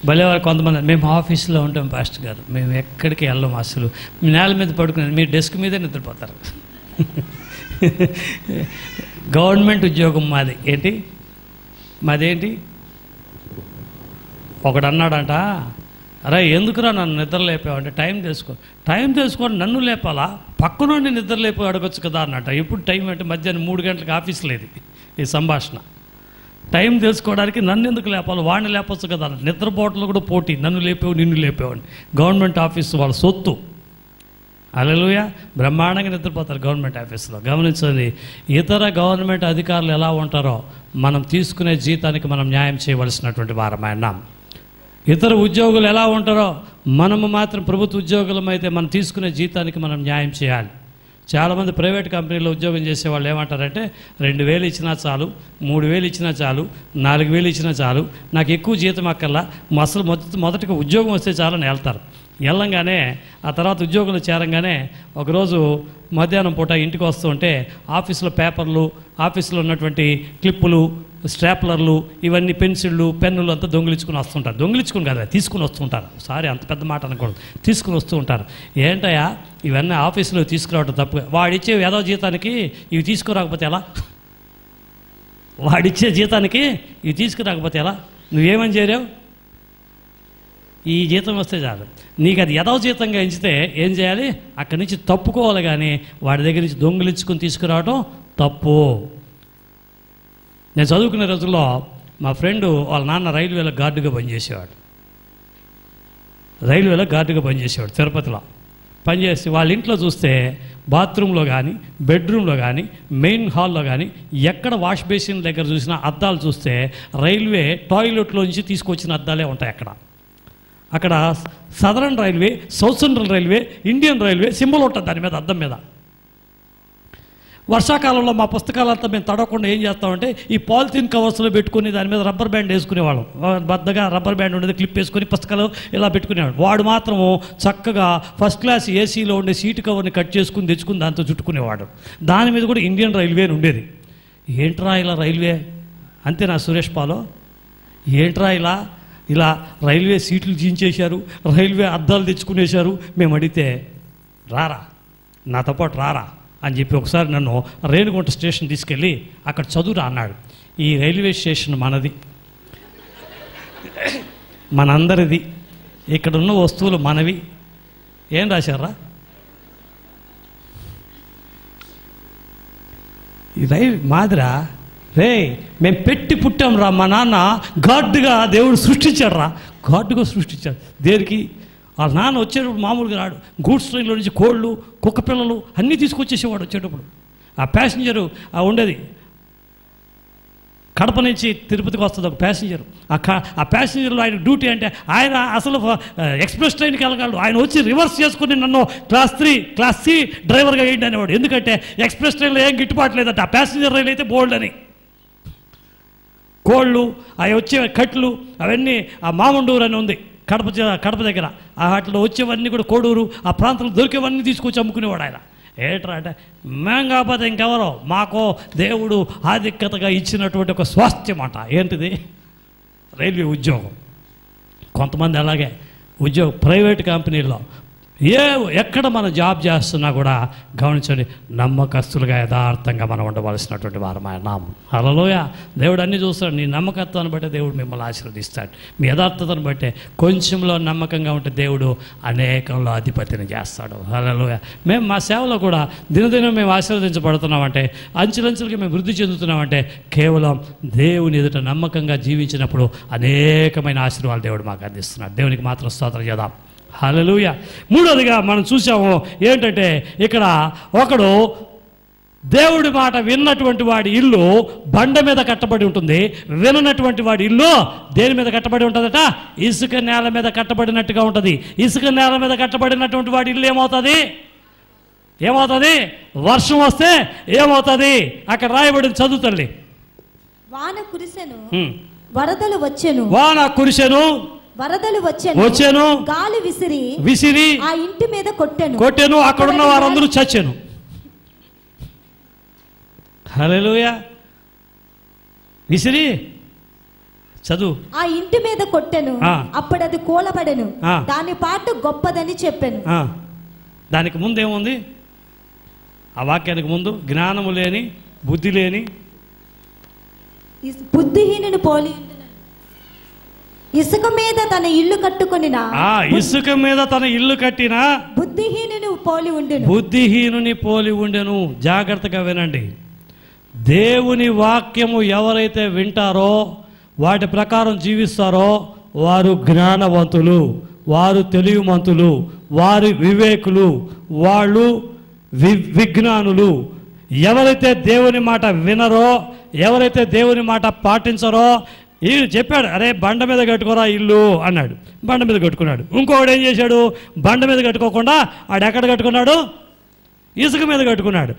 భలేవారు కొంతమంది, మేము ఆఫీస్లో ఉంటాం పాస్టర్ గారు, మేము ఎక్కడికి వెళ్ళాం, అసలు నేల మీద పడుకునేది, మీరు డెస్క్ మీదే నిద్రపోతారు. గవర్నమెంట్ ఉద్యోగం మాది. ఏంటి మాదేంటి? ఒకడు అన్నాడంట, అరే ఎందుకురా నన్ను నిద్ర లేపావంటే, టైం తెలుసుకోండి, నన్ను లేపాలా, పక్కనుండి నిద్ర లేపి అడగొచ్చు కదా అన్నట్ట. ఎప్పుడు టైం అంటే మధ్యాహ్నం 3 గంటలకు ఆఫీస్ లేదు. ఈ సంభాషణ టైం తెలుసుకోవడానికి నన్ను ఎందుకు లేపాలి, వాడిని లేపచ్చు కదా. నిద్రపోవట్లో కూడా పోటీ, నన్ను లేపావు నిన్ను లేపావు అని. గవర్నమెంట్ ఆఫీస్ వాళ్ళ సొత్తు. హల్లెలూయా. బ్రహ్మాండంగా నిద్రపోతారు గవర్నమెంట్ ఆఫీసులో. గమనించండి, ఇతర గవర్నమెంట్ అధికారులు ఎలా ఉంటారో మనం తీసుకునే జీతానికి మనం న్యాయం చేయవలసినటువంటి వారమైనా. ఇతర ఉద్యోగులు ఎలా ఉంటారో మనము మాత్రం ప్రభుత్వ ఉద్యోగులం అయితే మనం తీసుకునే జీతానికి మనం న్యాయం చేయాలి. చాలామంది ప్రైవేట్ కంపెనీలో ఉద్యోగం చేసే వాళ్ళు ఏమంటారంటే 2,000 ఇచ్చినా చాలు, 3,000 ఇచ్చినా చాలు, 4,000 ఇచ్చినా చాలు, నాకు ఎక్కువ జీతం అక్కర్లా, అసలు మొదటిగా ఉద్యోగం వస్తే చాలని వెళ్తారు. వెళ్ళంగానే ఆ తర్వాత ఉద్యోగులు చేరంగానే ఒకరోజు మధ్యాహ్నం పూట ఇంటికి వస్తూ ఉంటే ఆఫీసులో పేపర్లు, ఆఫీసులో ఉన్నటువంటి క్లిప్పులు, స్ట్రాప్లర్లు, ఇవన్నీ పెన్సిళ్ళు, పెన్నులు అంతా దొంగిలించుకుని వస్తుంటారు. దొంగిలించుకుని కదా, తీసుకుని వస్తుంటారు. సారీ, అంత పెద్ద మాట అనకూడదు, తీసుకుని వస్తూ ఉంటారు. ఏంటయ్యా ఇవన్నీ ఆఫీసులో తీసుకురావడం తప్పు, వాడిచ్చే ఏదో జీతానికి ఇవి తీసుకురాకపోతే ఎలా, వాడిచ్చే జీతానికి ఇవి తీసుకురాకపోతే ఎలా, నువ్వేమని చేరావు, ఈ జీతం వస్తే చాలు, నీకు అది ఏదో జీతంగా ఎంచితే ఏం చేయాలి, అక్కడి నుంచి తప్పుకోవాలి, కానీ వాడి దగ్గర నుంచి దొంగిలించుకుని తీసుకురావడం తప్పు. నేను చదువుకునే రోజుల్లో మా ఫ్రెండు వాళ్ళ నాన్న రైల్వేలో గార్డుగా పనిచేసేవాడు. తిరుపతిలో పనిచేసి వాళ్ళ ఇంట్లో చూస్తే బాత్రూంలో కానీ, బెడ్రూమ్లో కానీ, మెయిన్ హాల్లో కానీ ఎక్కడ వాష్ బేసిన్ దగ్గర చూసినా అద్దాలు చూస్తే రైల్వే టాయిలెట్లోంచి తీసుకొచ్చిన అద్దాలే ఉంటాయి. అక్కడ southern railway, south central railway, Indian railway symbol ఉంటుంది దాని మీద, అద్దం మీద. వర్షాకాలంలో మా పుస్తకాలంతా మేము తడవకుండా ఏం చేస్తామంటే ఈ పాలిథిన్ కవర్స్లో పెట్టుకుని దాని మీద రబ్బర్ బ్యాండ్ వేసుకునేవాళ్ళం. బద్దగా రబ్బర్ బ్యాండ్ ఉండేది, క్లిప్ వేసుకొని పుస్తకాలు ఇలా పెట్టుకునేవాడు. వాడు మాత్రము చక్కగా ఫస్ట్ క్లాస్ ఏసీలో ఉండే సీటు కవర్ని కట్ చేసుకుని తెచ్చుకుని దాంతో చుట్టుకునేవాడు. దాని మీద కూడా ఇండియన్ రైల్వే అని ఉండేది. ఏంట్రా ఇలా రైల్వే అంతే నా సురేష్ పాలో, ఏంట్రా ఇలా రైల్వే సీట్లు జీంచేశారు, రైల్వే అద్దాలు తెచ్చుకునేశారు. మేము అడిగితే రారా నాతో పాటు రారా అని చెప్పి ఒకసారి నన్ను రేణిగుంట స్టేషన్ తీసుకెళ్ళి అక్కడ చదువురా అన్నాడు. ఈ రైల్వే స్టేషన్ మనది, మనందరిది, ఇక్కడ ఉన్న వస్తువులు మనవి. ఏం రాశారా, ఈ రైలు మాదిరా రే, మేము పెట్టి పుట్టాం రా, మా నాన్న గాడ్డుగా దేవుడు సృష్టించాడు రా, గాడ్డుగా సృష్టించాడు. దేనికి, వాళ్ళ నాన్న వచ్చేటప్పుడు మామూలుగా రాడు, గూడ్స్ ట్రైన్లో నుంచి కోళ్ళు, కుక్క పిల్లలు అన్నీ తీసుకొచ్చేసేవాడు వచ్చేటప్పుడు. ఆ ప్యాసింజరు ఉండేది కడప నుంచి తిరుపతికి వస్తుంది ఒక ప్యాసింజరు. ఆ ప్యాసింజర్లో ఆయన డ్యూటీ అంటే ఆయన అసలు ఎక్స్ప్రెస్ ట్రైన్కి వెళ్ళగలడు. ఆయన వచ్చి రివర్స్ చేసుకుని నన్ను క్లాస్ 3, క్లాస్ C డ్రైవర్గా వేయండి అనేవాడు. ఎందుకంటే ఎక్స్ప్రెస్ ట్రైన్లో ఏం గిట్టుబాటు లేదంటే, ఆ ప్యాసింజర్ రైలు అయితే బోల్డ్ అని. కోళ్ళు అవి వచ్చే కట్లు అవన్నీ ఆ మామండూరు అని ఉంది కడప దగ్గర, ఆ వాటిలో వచ్చేవన్నీ కూడా కోడూరు ఆ ప్రాంతంలో దొరికేవన్నీ తీసుకొచ్చి అమ్ముకునేవాడు ఆయన. ఏంట్రా అంటే, మేము కాకపోతే ఇంకెవరో, మాకు దేవుడు ఆధిక్యతగా ఇచ్చినటువంటి ఒక స్వాస్థ్యం అంట. ఏంటిది, రైల్వే ఉద్యోగం. కొంతమంది అలాగే ప్రైవేట్ కంపెనీల్లో ఎక్కడ మనం జాబ్ చేస్తున్నా కూడా గమనించండి, నమ్మకస్తులుగా యథార్థంగా మనం ఉండవలసినటువంటి వారమైన నామం. హల్లెలూయా. దేవుడు అన్నీ చూస్తాడు. నీ నమ్మకత్వాన్ని బట్టే దేవుడు మిమ్మల్ని ఆశీర్వదిస్తాడు. మీ యథార్థతను బట్టే, కొంచెంలో నమ్మకంగా ఉంటే దేవుడు అనేకంలో అధిపతిని చేస్తాడు. హల్లెలూయా. మేము మా సేవలో కూడా దినదినం మేము ఆశీర్వదించబడుతున్నామంటే, అంచెలంచెలుగా మేము వృద్ధి చెందుతున్నామంటే కేవలం దేవుని ఎదుట నమ్మకంగా జీవించినప్పుడు అనేకమైన ఆశీర్వాదాలు దేవుడు మాకు అందిస్తున్నాడు. దేవునికి మాత్రం స్తోత్రం చేద్దాం. హల్లెలూయా. మూడోదిగా మనం చూసాము ఏంటంటే, ఇక్కడ ఒకడు దేవుడి మాట విన్నటువంటి వాడి ఇల్లు బండ మీద కట్టబడి ఉంటుంది, విననటువంటి వాడి ఇల్లు దేని మీద కట్టబడి ఉంటుందట, ఇసుక నేల మీద కట్టబడినట్టుగా ఉంటుంది. ఇసుక నేల మీద కట్టబడినటువంటి వాడి ఇల్లు ఏమవుతుంది, వర్షం వస్తే ఏమవుతుంది, అక్కడ రాయబడింది చదువుతండి. వాన కురిసెను, వరదలు వచ్చెను, వరదలు వచ్చెను, గాలి విసిరి ఆ ఇంటి మీద కొట్టెను, అక్కడ ఉన్న వారందరూ చచ్చెను. హల్లెలూయా. విసిరి చదువు, ఆ ఇంటి మీద కొట్టెను, అప్పుడు అది కూలబడెను, దాని పాటు గొప్పదని చెప్పాను. దానికి ముందేముంది, ఆ వాక్యానికి ముందు జ్ఞానము లేని, బుద్ధి లేని, బుద్ధిహీనుని పోలి ఇసుక మీద తన ఇల్లు కట్టుకొనిన, ఇసుక మీద తన ఇల్లు కట్టిన బుద్ధిహీనుని పోలి ఉండెను. జాగ్రత్తగా వినండి. దేవుని వాక్యము ఎవరైతే వింటారో, వాటి ప్రకారం జీవిస్తారో వారు జ్ఞానవంతులు, వారు తెలివిమంతులు, వారి వివేకులు, వాళ్ళు విజ్ఞానులు. ఎవరైతే దేవుని మాట వినరో, ఎవరైతే దేవుని మాట పాటించరో, ఈయన చెప్పాడు, అరే బండ మీద కట్టుకోరా ఇల్లు అన్నాడు, బండ మీద కట్టుకున్నాడు. ఇంకొకడు ఏం చేశాడు, బండ మీద కట్టుకోకుండా ఆడు ఎక్కడ కట్టుకున్నాడు, ఇసుక మీద కట్టుకున్నాడు.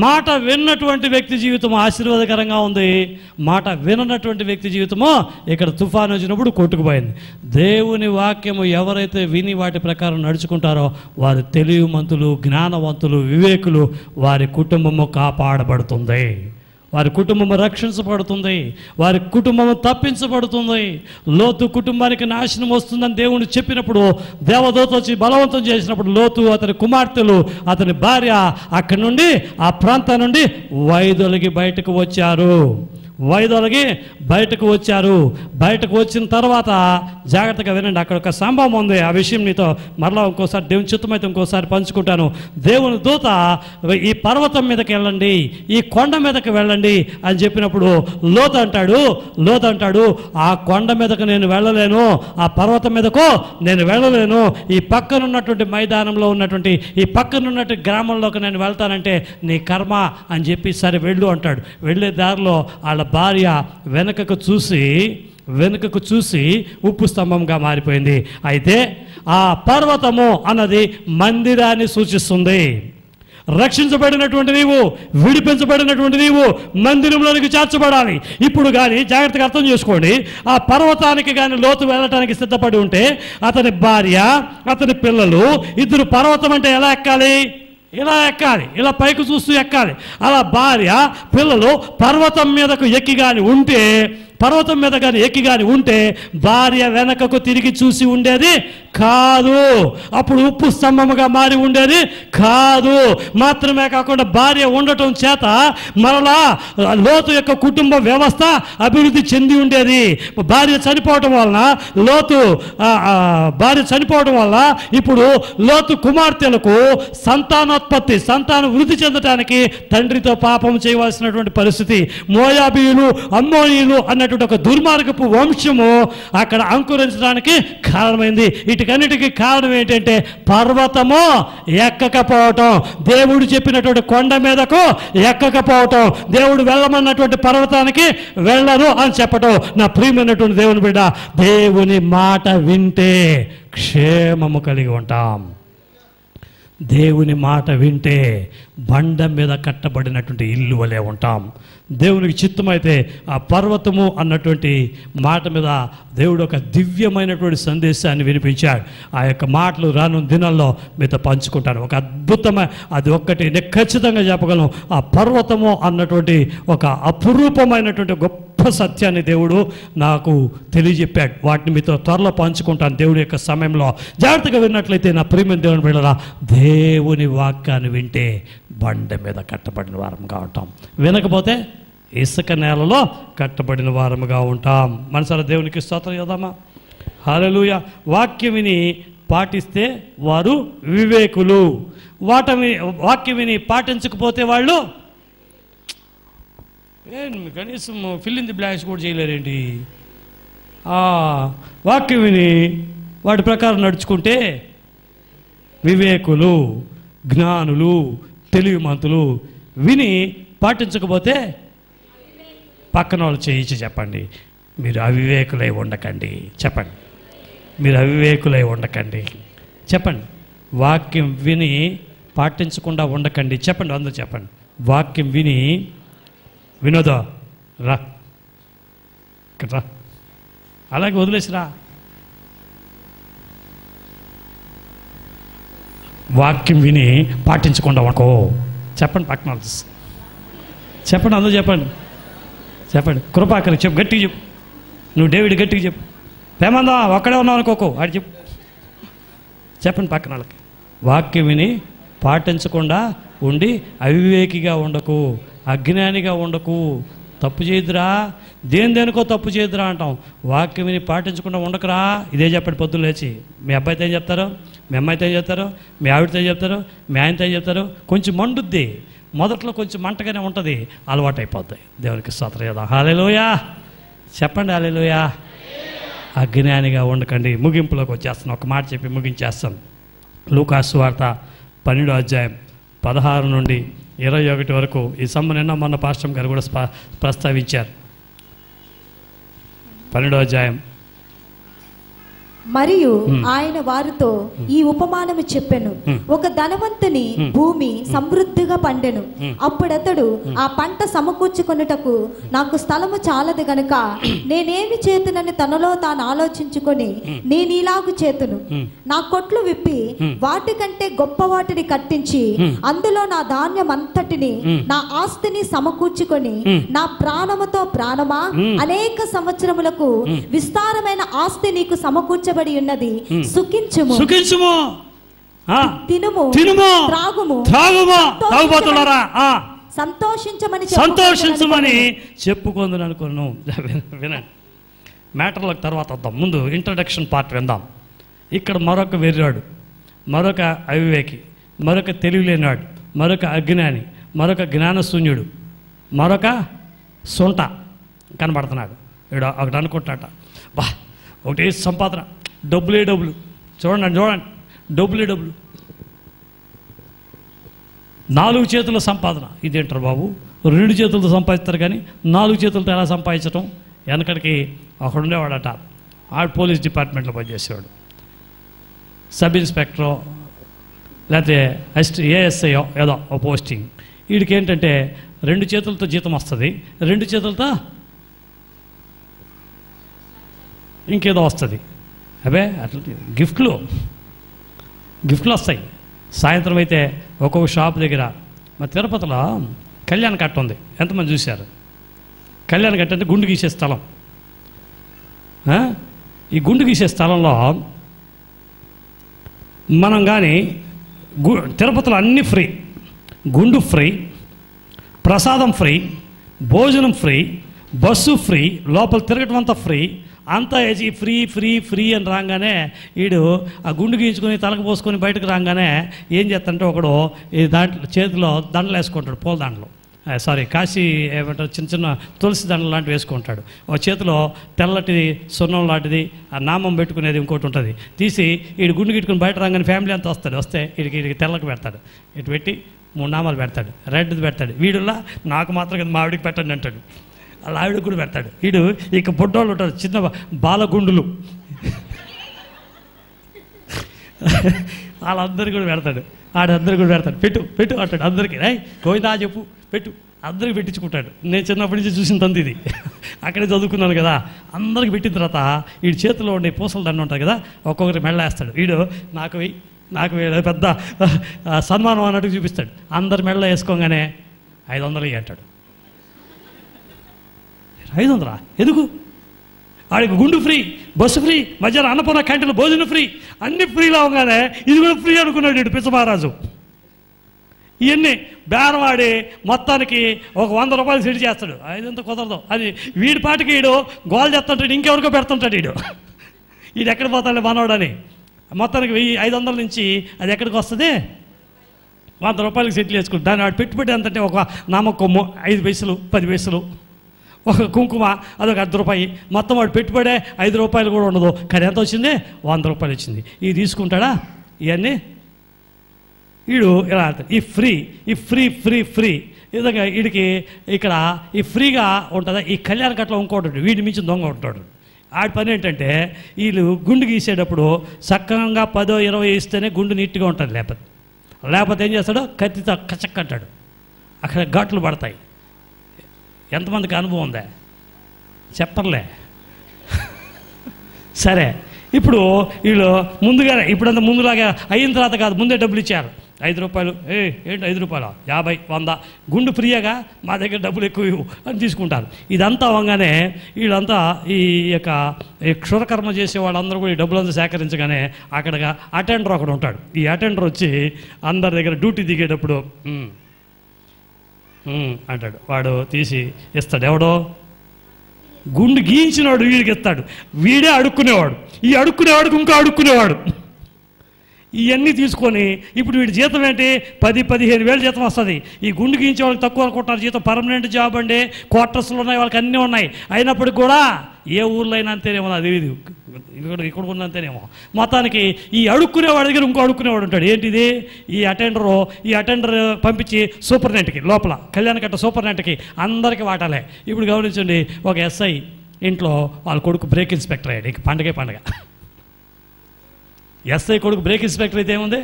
మాట విన్నటువంటి వ్యక్తి జీవితం ఆశీర్వాదకరంగా ఉంది, మాట విననటువంటి వ్యక్తి జీవితము ఇక్కడ తుఫాను వచ్చినప్పుడు కొట్టుకుపోయింది. దేవుని వాక్యము ఎవరైతే విని వాటి ప్రకారం నడుచుకుంటారో వారు తెలివిమంతులు, జ్ఞానవంతులు, వివేకులు. వారి కుటుంబము కాపాడబడుతుంది, వారి కుటుంబము రక్షించబడుతుంది, వారి కుటుంబము తప్పించబడుతుంది. లోతు కుటుంబానికి నాశనం వస్తుందని దేవుడు చెప్పినప్పుడు, దేవదూత వచ్చి బలవంతం చేసినప్పుడు లోతు, అతని కుమార్తెలు, అతని భార్య అక్కడి నుండి, ఆ ప్రాంతం నుండి వైదొలిగి బయటకు వచ్చారు. బయటకు వచ్చిన తర్వాత జాగ్రత్తగా వినండి, అక్కడ ఒక సంభవం ఉంది. ఆ విషయం నీతో మరలా ఇంకోసారి దేవుని చిత్తమైతే ఇంకోసారి పంచుకుంటాను. దేవుని దూత ఈ పర్వతం మీదకి వెళ్ళండి, ఈ కొండ మీదకి వెళ్ళండి అని చెప్పినప్పుడు లోతు అంటాడు ఆ కొండ మీదకు నేను వెళ్ళలేను, ఆ పర్వతం మీదకు నేను వెళ్ళలేను, ఈ పక్కనున్నటువంటి మైదానంలో ఉన్నటువంటి ఈ పక్కనున్నటువంటి గ్రామంలోకి నేను వెళ్తానంటే నీ కర్మ అని చెప్పి సరే వెళ్ళు అంటాడు. వెళ్ళే దారిలో వాళ్ళ భార్య వెనుకకు చూసి ఉప్పు స్తంభంగా మారిపోయింది. అయితే ఆ పర్వతము అన్నది మందిరాన్ని సూచిస్తుంది. రక్షించబడినటువంటి నీవు, విడిపించబడినటువంటి నీవు మందిరంలోనికి చేర్చబడాలి. ఇప్పుడు కానీ జాగ్రత్తగా అర్థం చేసుకోండి, ఆ పర్వతానికి కానీ లోతు వెళ్ళటానికి సిద్ధపడి ఉంటే అతని భార్య, అతని పిల్లలు ఇద్దరు పర్వతం అంటే ఎలా ఎక్కాలి, ఇలా ఎక్కాలి, ఇలా పైకి చూస్తూ ఎక్కాలి. అలా భార్య, పిల్లలు పర్వతం మీదకు ఎక్కి కానీ ఉంటే భార్య వెనకకు తిరిగి చూసి ఉండేది కాదు, అప్పుడు ఉప్పు స్తంభముగా మారి ఉండేది కాదు. మాత్రమే కాకుండా భార్య ఉండటం చేత మరలా లోతు యొక్క కుటుంబ వ్యవస్థ అభివృద్ధి చెంది ఉండేది. భార్య చనిపోవటం వల్ల ఇప్పుడు లోతు కుమార్తెలకు సంతానం వృద్ధి చెందటానికి తండ్రితో పాపం చేయవలసినటువంటి పరిస్థితి. మోయాబీయులు, అమ్మోనీయులు అన్నటువంటి ఒక దుర్మార్గపు వంశము అక్కడ అంకురించడానికి కారణమైంది. వీటికన్నిటికీ కారణం ఏంటంటే పర్వతము ఎక్కకపోవటం, దేవుడు చెప్పినటువంటి కొండ మీదకు ఎక్కకపోవటం, దేవుడు వెళ్ళమన్నటువంటి పర్వతానికి వెళ్ళరు అని చెప్పటం. నా ప్రియమైనటువంటి దేవుని బిడ్డ, దేవుని మాట వింటే క్షేమము కలిగి ఉంటాం. దేవుని మాట వింటే బండ మీద కట్టబడినటువంటి ఇల్లు వలె ఉంటాం. దేవునికి చిత్తమైతే ఆ పర్వతము అన్నటువంటి మాట మీద దేవుడు ఒక దివ్యమైనటువంటి సందేశాన్ని వినిపించాడు. ఆ యొక్క మాటలు రానున్న దినాల్లో మీతో పంచుకుంటాను. ఒక అద్భుతమైన, అది ఒక్కటి నేను ఖచ్చితంగా చెప్పగలను, ఆ పర్వతము అన్నటువంటి ఒక అపురూపమైనటువంటి గొప్ప సత్యాన్ని దేవుడు నాకు తెలియజెప్పాడు. వాటిని మీతో త్వరలో పంచుకుంటాను దేవుడి యొక్క సమయంలో. జాగ్రత్తగా విన్నట్లయితే నా ప్రియమైన దేవుని బిడ్డలారా, దేవుని వాక్యాన్ని వింటే బండ మీద కట్టబడిన వారముగా ఉంటాం, వినకపోతే ఇసుక నేలలో కట్టబడిన వారముగా ఉంటాం. మనసారా దేవునికి స్తోత్రం చేద్దామా? హల్లెలూయా. వాక్యం విని పాటిస్తే వారు వివేకులు, వాక్యం విని పాటించకపోతే వాళ్ళు కనీసం ఫిల్ ఇన్ ది బ్లాంక్స్ కూడా చేయలేరేంటి? వాక్యం విని వాటి ప్రకారం నడుచుకుంటే వివేకులు, జ్ఞానులు, తెలివిమంతులు. విని పాటించకపోతే పక్కన వాళ్ళు చేయించి చెప్పండి, మీరు అవివేకులై ఉండకండి. చెప్పండి, మీరు అవివేకులై ఉండకండి. చెప్పండి, వాక్యం విని పాటించకుండా ఉండకండి. చెప్పండి, అందరూ చెప్పండి. వాక్యం విని, వినోదా రా రా, అలాగే వదిలేసిరా. వాక్యం విని పాటించకుండా ఉండకో. చెప్పండి, పక్కన చెప్పండి, అందరూ చెప్పండి. కృపాకర్ చెప్పు, గట్టిగా చెప్పు. నువ్వు డేవిడ్ గట్టిగా చెప్పు. పేమందా ఒక్కడే ఉన్నావు అనుకోకు, ఆడి చెప్పు. చెప్పండి పక్కన వాళ్ళకి. వాక్యం విని పాటించకుండా ఉండి అవివేకిగా ఉండకు, అజ్ఞానిగా ఉండకు. తప్పు చేయదురా, దేనికో తప్పు చేయదురా అంటాం. వాక్యం విని పాటించకుండా ఉండకురా. ఇదే చెప్పండి పొద్దున్న లేచి. మీ అబ్బాయితో ఏం చెప్తారు, మీ అమ్మాయితో ఏం చెప్తారు, మీ ఆవిడతో ఏం చెప్తారు, మీ ఆయనతో ఏం చెప్తారు. కొంచెం మండుద్ది, మొదట్లో కొంచెం మంటగానే ఉంటుంది, అలవాటు అయిపోద్ది. దేవునికి స్తోత్రం చేద్దాం. హల్లెలూయా చెప్పండి, హల్లెలూయా. అజ్ఞానిగా ఉండకండి. ముగింపులోకి వచ్చేస్తాను, ఒక మాట చెప్పి ముగించేస్తాను. లూకాసు సువార్త 12వ అధ్యాయం 16 నుండి 21 వరకు ఈ నిన్న మొన్న పాస్టర్ గారు కూడా ప్రస్తావించారు. 12వ అధ్యాయం. మరియు ఆయన వారితో ఈ ఉపమానము చెప్పెను. ఒక ధనవంతుని భూమి సమృద్ధిగా పండెను. అప్పుడతడు ఆ పంట సమకూర్చుకొనుటకు నాకు స్థలము చాలదు గనుక నేనేమి చేతునని తనలో తాను ఆలోచించుకొని నేను ఇలాగు చేతును, నా కొట్లు విప్పి వాటికంటే గొప్ప వాటిని కట్టించి అందులో నా ధాన్యం అంతటిని నా ఆస్తిని సమకూర్చుకొని నా ప్రాణముతో ప్రాణమా అనేక సంవత్సరములకు విస్తారమైన ఆస్తి నీకు సమకూర్చ ఉన్నది, సుఖించుము, తినుము, త్రాగుము, తాగుబోతున్నారా, సంతోషించమని చెప్పుకుందని అనుకున్నాను. వినండి, మ్యాటర్లకు తర్వాత వద్దాం. ముందు ఇంట్రడక్షన్ పార్ట్ విందాం. ఇక్కడ మరొక వెర్రాడు, మరొక అవివేకి, మరొక తెలివిలేనివాడు, మరొక అజ్ఞాని, మరొక జ్ఞానశూన్యుడు, మరొక సొంట కనబడుతున్నాడు. వీడు ఒకటి అనుకుంటాట, బా ఒకటి సంపాదన, డబ్బులే డబ్బులు, చూడండి డబ్బులే డబ్బులు, 4 చేతుల సంపాదన. ఇదేంటారు బాబు, 2 చేతులతో సంపాదిస్తారు కానీ 4 చేతులతో ఎలా సంపాదించడం? వెనకడికి ఒకడుండేవాడట, ఆడు పోలీస్ డిపార్ట్మెంట్లో పనిచేసేవాడు, సబ్ ఇన్స్పెక్టరో లేకపోతే ఏఎస్ఐ ఏదో పోస్టింగ్. వీడికి ఏంటంటే 2 చేతులతో జీతం వస్తుంది, 2 చేతులతో ఇంకేదో వస్తుంది. అవే అట్లా గిఫ్ట్లు వస్తాయి. సాయంత్రం అయితే ఒక్కొక్క షాప్ దగ్గర, మా తిరుపతిలో కళ్యాణ కట్ట ఉంది, ఎంతమంది చూశారు? కళ్యాణ కట్ట అంటే గుండు గీసే స్థలం. ఈ గుండు గీసే స్థలంలో మనం కానీ తిరుపతిలో అన్నీ ఫ్రీ, గుండు ఫ్రీ, ప్రసాదం ఫ్రీ, భోజనం ఫ్రీ, బస్సు ఫ్రీ, లోపల తిరగటం అంతా ఫ్రీ, అంతా వేసి ఫ్రీ ఫ్రీ ఫ్రీ అని రాగానే వీడు ఆ గుండు గీయించుకొని తలకు పోసుకొని బయటకు రాగానే ఏం చేస్తాడంటే ఒకడు ఈ దాంట్లో చేతిలో దండలు వేసుకుంటాడు, పూల దండలు, కాశీ ఏమంటారు, చిన్న చిన్న తులసి దండలు లాంటివి వేసుకుంటాడు. ఒక చేతిలో తెల్లటి సున్నం లాంటిది ఆ నామం పెట్టుకునేది ఇంకోటి ఉంటుంది, తీసి వీడు గుండు గిట్టుకుని బయట రాగానే ఫ్యామిలీ అంతా వస్తే వీడికి తెల్లకి పెడతాడు, ఇటు పెట్టి 3 నామాలు పెడతాడు, రెడ్ది పెడతాడు. వీడులా నాకు మాత్రం కదా మా ఆవిడికి పెట్టండి అంటాడు, అలా ఆవిడకి కూడా పెడతాడు. వీడు ఇక బుడ్డోళ్ళు ఉంటారు, చిన్న బాలగుండులు, వాళ్ళందరికీ కూడా పెడతాడు, ఆడందరికీ కూడా పెడతాడు. పెట్టు అంటాడు అందరికీ, గోవిందా చెప్పు పెట్టు, అందరికి పెట్టించుకుంటాడు. నేను చిన్నప్పటి నుంచి చూసిన తంది ఇది, అక్కడే చదువుకున్నాను కదా. అందరికి పెట్టిన తర్వాత వీడి చేతిలో ఉండే పూసల దండ ఉంటుంది కదా, ఒక్కొక్కరి మెళ్ళ వేస్తాడు. వీడు నాకు పెద్ద సన్మానం అన్నట్టు చూపిస్తాడు. అందరి మెళ్ళ వేసుకోగానే 500 అంటాడు. 500 ఎందుకు? ఆడికి గుండు ఫ్రీ, బస్సు ఫ్రీ, మధ్యాహ్నం అన్నపూర్ణ క్యాంటీన్లో భోజనం ఫ్రీ, అన్ని ఫ్రీలో అవగానే ఇది కూడా ఫ్రీ అనుకున్నాడు వీడు పిచ్చ మహారాజు. ఇవన్నీ బేరవాడి మొత్తానికి ఒక 100 రూపాయలు సెట్ చేస్తాడు. 500 కుదరదు అది, వీడి పాటికి వీడు గోల్ చేస్తుంటాడు, ఇంకెవరికో పెడుతుంటాడు వీడు. వీడు ఎక్కడ పోతాడు మనవాడని. మొత్తానికి 500 నుంచి అది ఎక్కడికి వస్తుంది? 100 రూపాయలకి సెటిల్ చేసుకుంటాడు. దాన్ని వాడు పెట్టుబడి ఎంతంటే ఒక నామకము 5 పైసలు 10 పైసలు, ఒక కుంకుమ అదొక 1 రూపాయి, మొత్తం వాడు పెట్టుబడే 5 రూపాయలు కూడా ఉండదు. కానీ ఎంత వచ్చింది? 100 రూపాయలు వచ్చింది. ఇది తీసుకుంటాడా? ఇవన్నీ వీడు ఇలా అంటాడు, ఈ ఫ్రీ ఈ విధంగా వీడికి ఇక్కడ ఈ ఫ్రీగా ఉంటుందా? ఈ కళ్యాణ కట్టలో ఇంకోటి వీడి మించి దొంగ ఉంటాడు. ఆడి పని ఏంటంటే వీళ్ళు గుండు గీసేటప్పుడు సక్రమంగా 10-20 ఇస్తేనే గుండు నీట్గా ఉంటుంది, లేకపోతే ఏం చేస్తాడో కత్తితో కచక్ అంటాడు, అక్కడ ఘాట్లు పడతాయి. ఎంతమందికి అనుభవం ఉందా? చెప్పర్లే. సరే, ఇప్పుడు వీళ్ళు ముందుగానే ఇప్పుడంతా ముందులాగా అయిన తర్వాత కాదు, ముందే డబ్బులు ఇచ్చారు. 5 రూపాయలు, ఏంటి 5 రూపాయలు, 50, 100 గుండు ఫ్రీగా, మా దగ్గర డబ్బులు ఎక్కువ ఇవ్వు అని తీసుకుంటారు. ఇదంతా అవగానే వీళ్ళంతా ఈ యొక్క క్షురకర్మ చేసే వాళ్ళందరూ కూడా ఈ డబ్బులంతా సేకరించగానే అక్కడ అటెండర్ ఒకడు ఉంటాడు. ఈ అటెండర్ వచ్చి అందరి దగ్గర డ్యూటీ దిగేటప్పుడు అంటాడు. వాడు తీసి ఇస్తాడు. ఎవడో గుండు గీయించినవాడు వీడికి ఇస్తాడు. వీడే అడుక్కునేవాడు, ఈ అడుక్కునేవాడికి ఇంకా అడుక్కునేవాడు. ఇవన్నీ తీసుకొని ఇప్పుడు వీడి జీతం ఏంటి? 10-15 వేలు జీతం వస్తుంది. ఈ గుండు గీయించే వాళ్ళకి తక్కువ అనుకుంటున్నారు జీతం. పర్మనెంట్ జాబ్ అండి, క్వార్టర్స్లు ఉన్నాయి, వాళ్ళకి అన్నీ ఉన్నాయి. అయినప్పటికి కూడా ఏ ఊర్లో అయినా అంతేనేమో అది ఇక్కడ ఉన్నంతేనేమో. మొత్తానికి ఈ అడుక్కునేవాడి దగ్గర ఇంకో అడుక్కునేవాడు ఉంటాడు. ఏంటిది? ఈ అటెండర్ పంపించి సూపర్నెంట్కి, లోపల కళ్యాణకట్ట సూపర్నెంట్కి అందరికీ వాటాలే. ఇప్పుడు గమనించండి, ఒక ఎస్ఐ ఇంట్లో వాళ్ళ కొడుకు బ్రేక్ ఇన్స్పెక్టర్ అయ్యాడు. ఇక పండగ ఎస్ఐ కొడుకు బ్రేక్ ఇన్స్పెక్టర్ అయితే ఏముంది?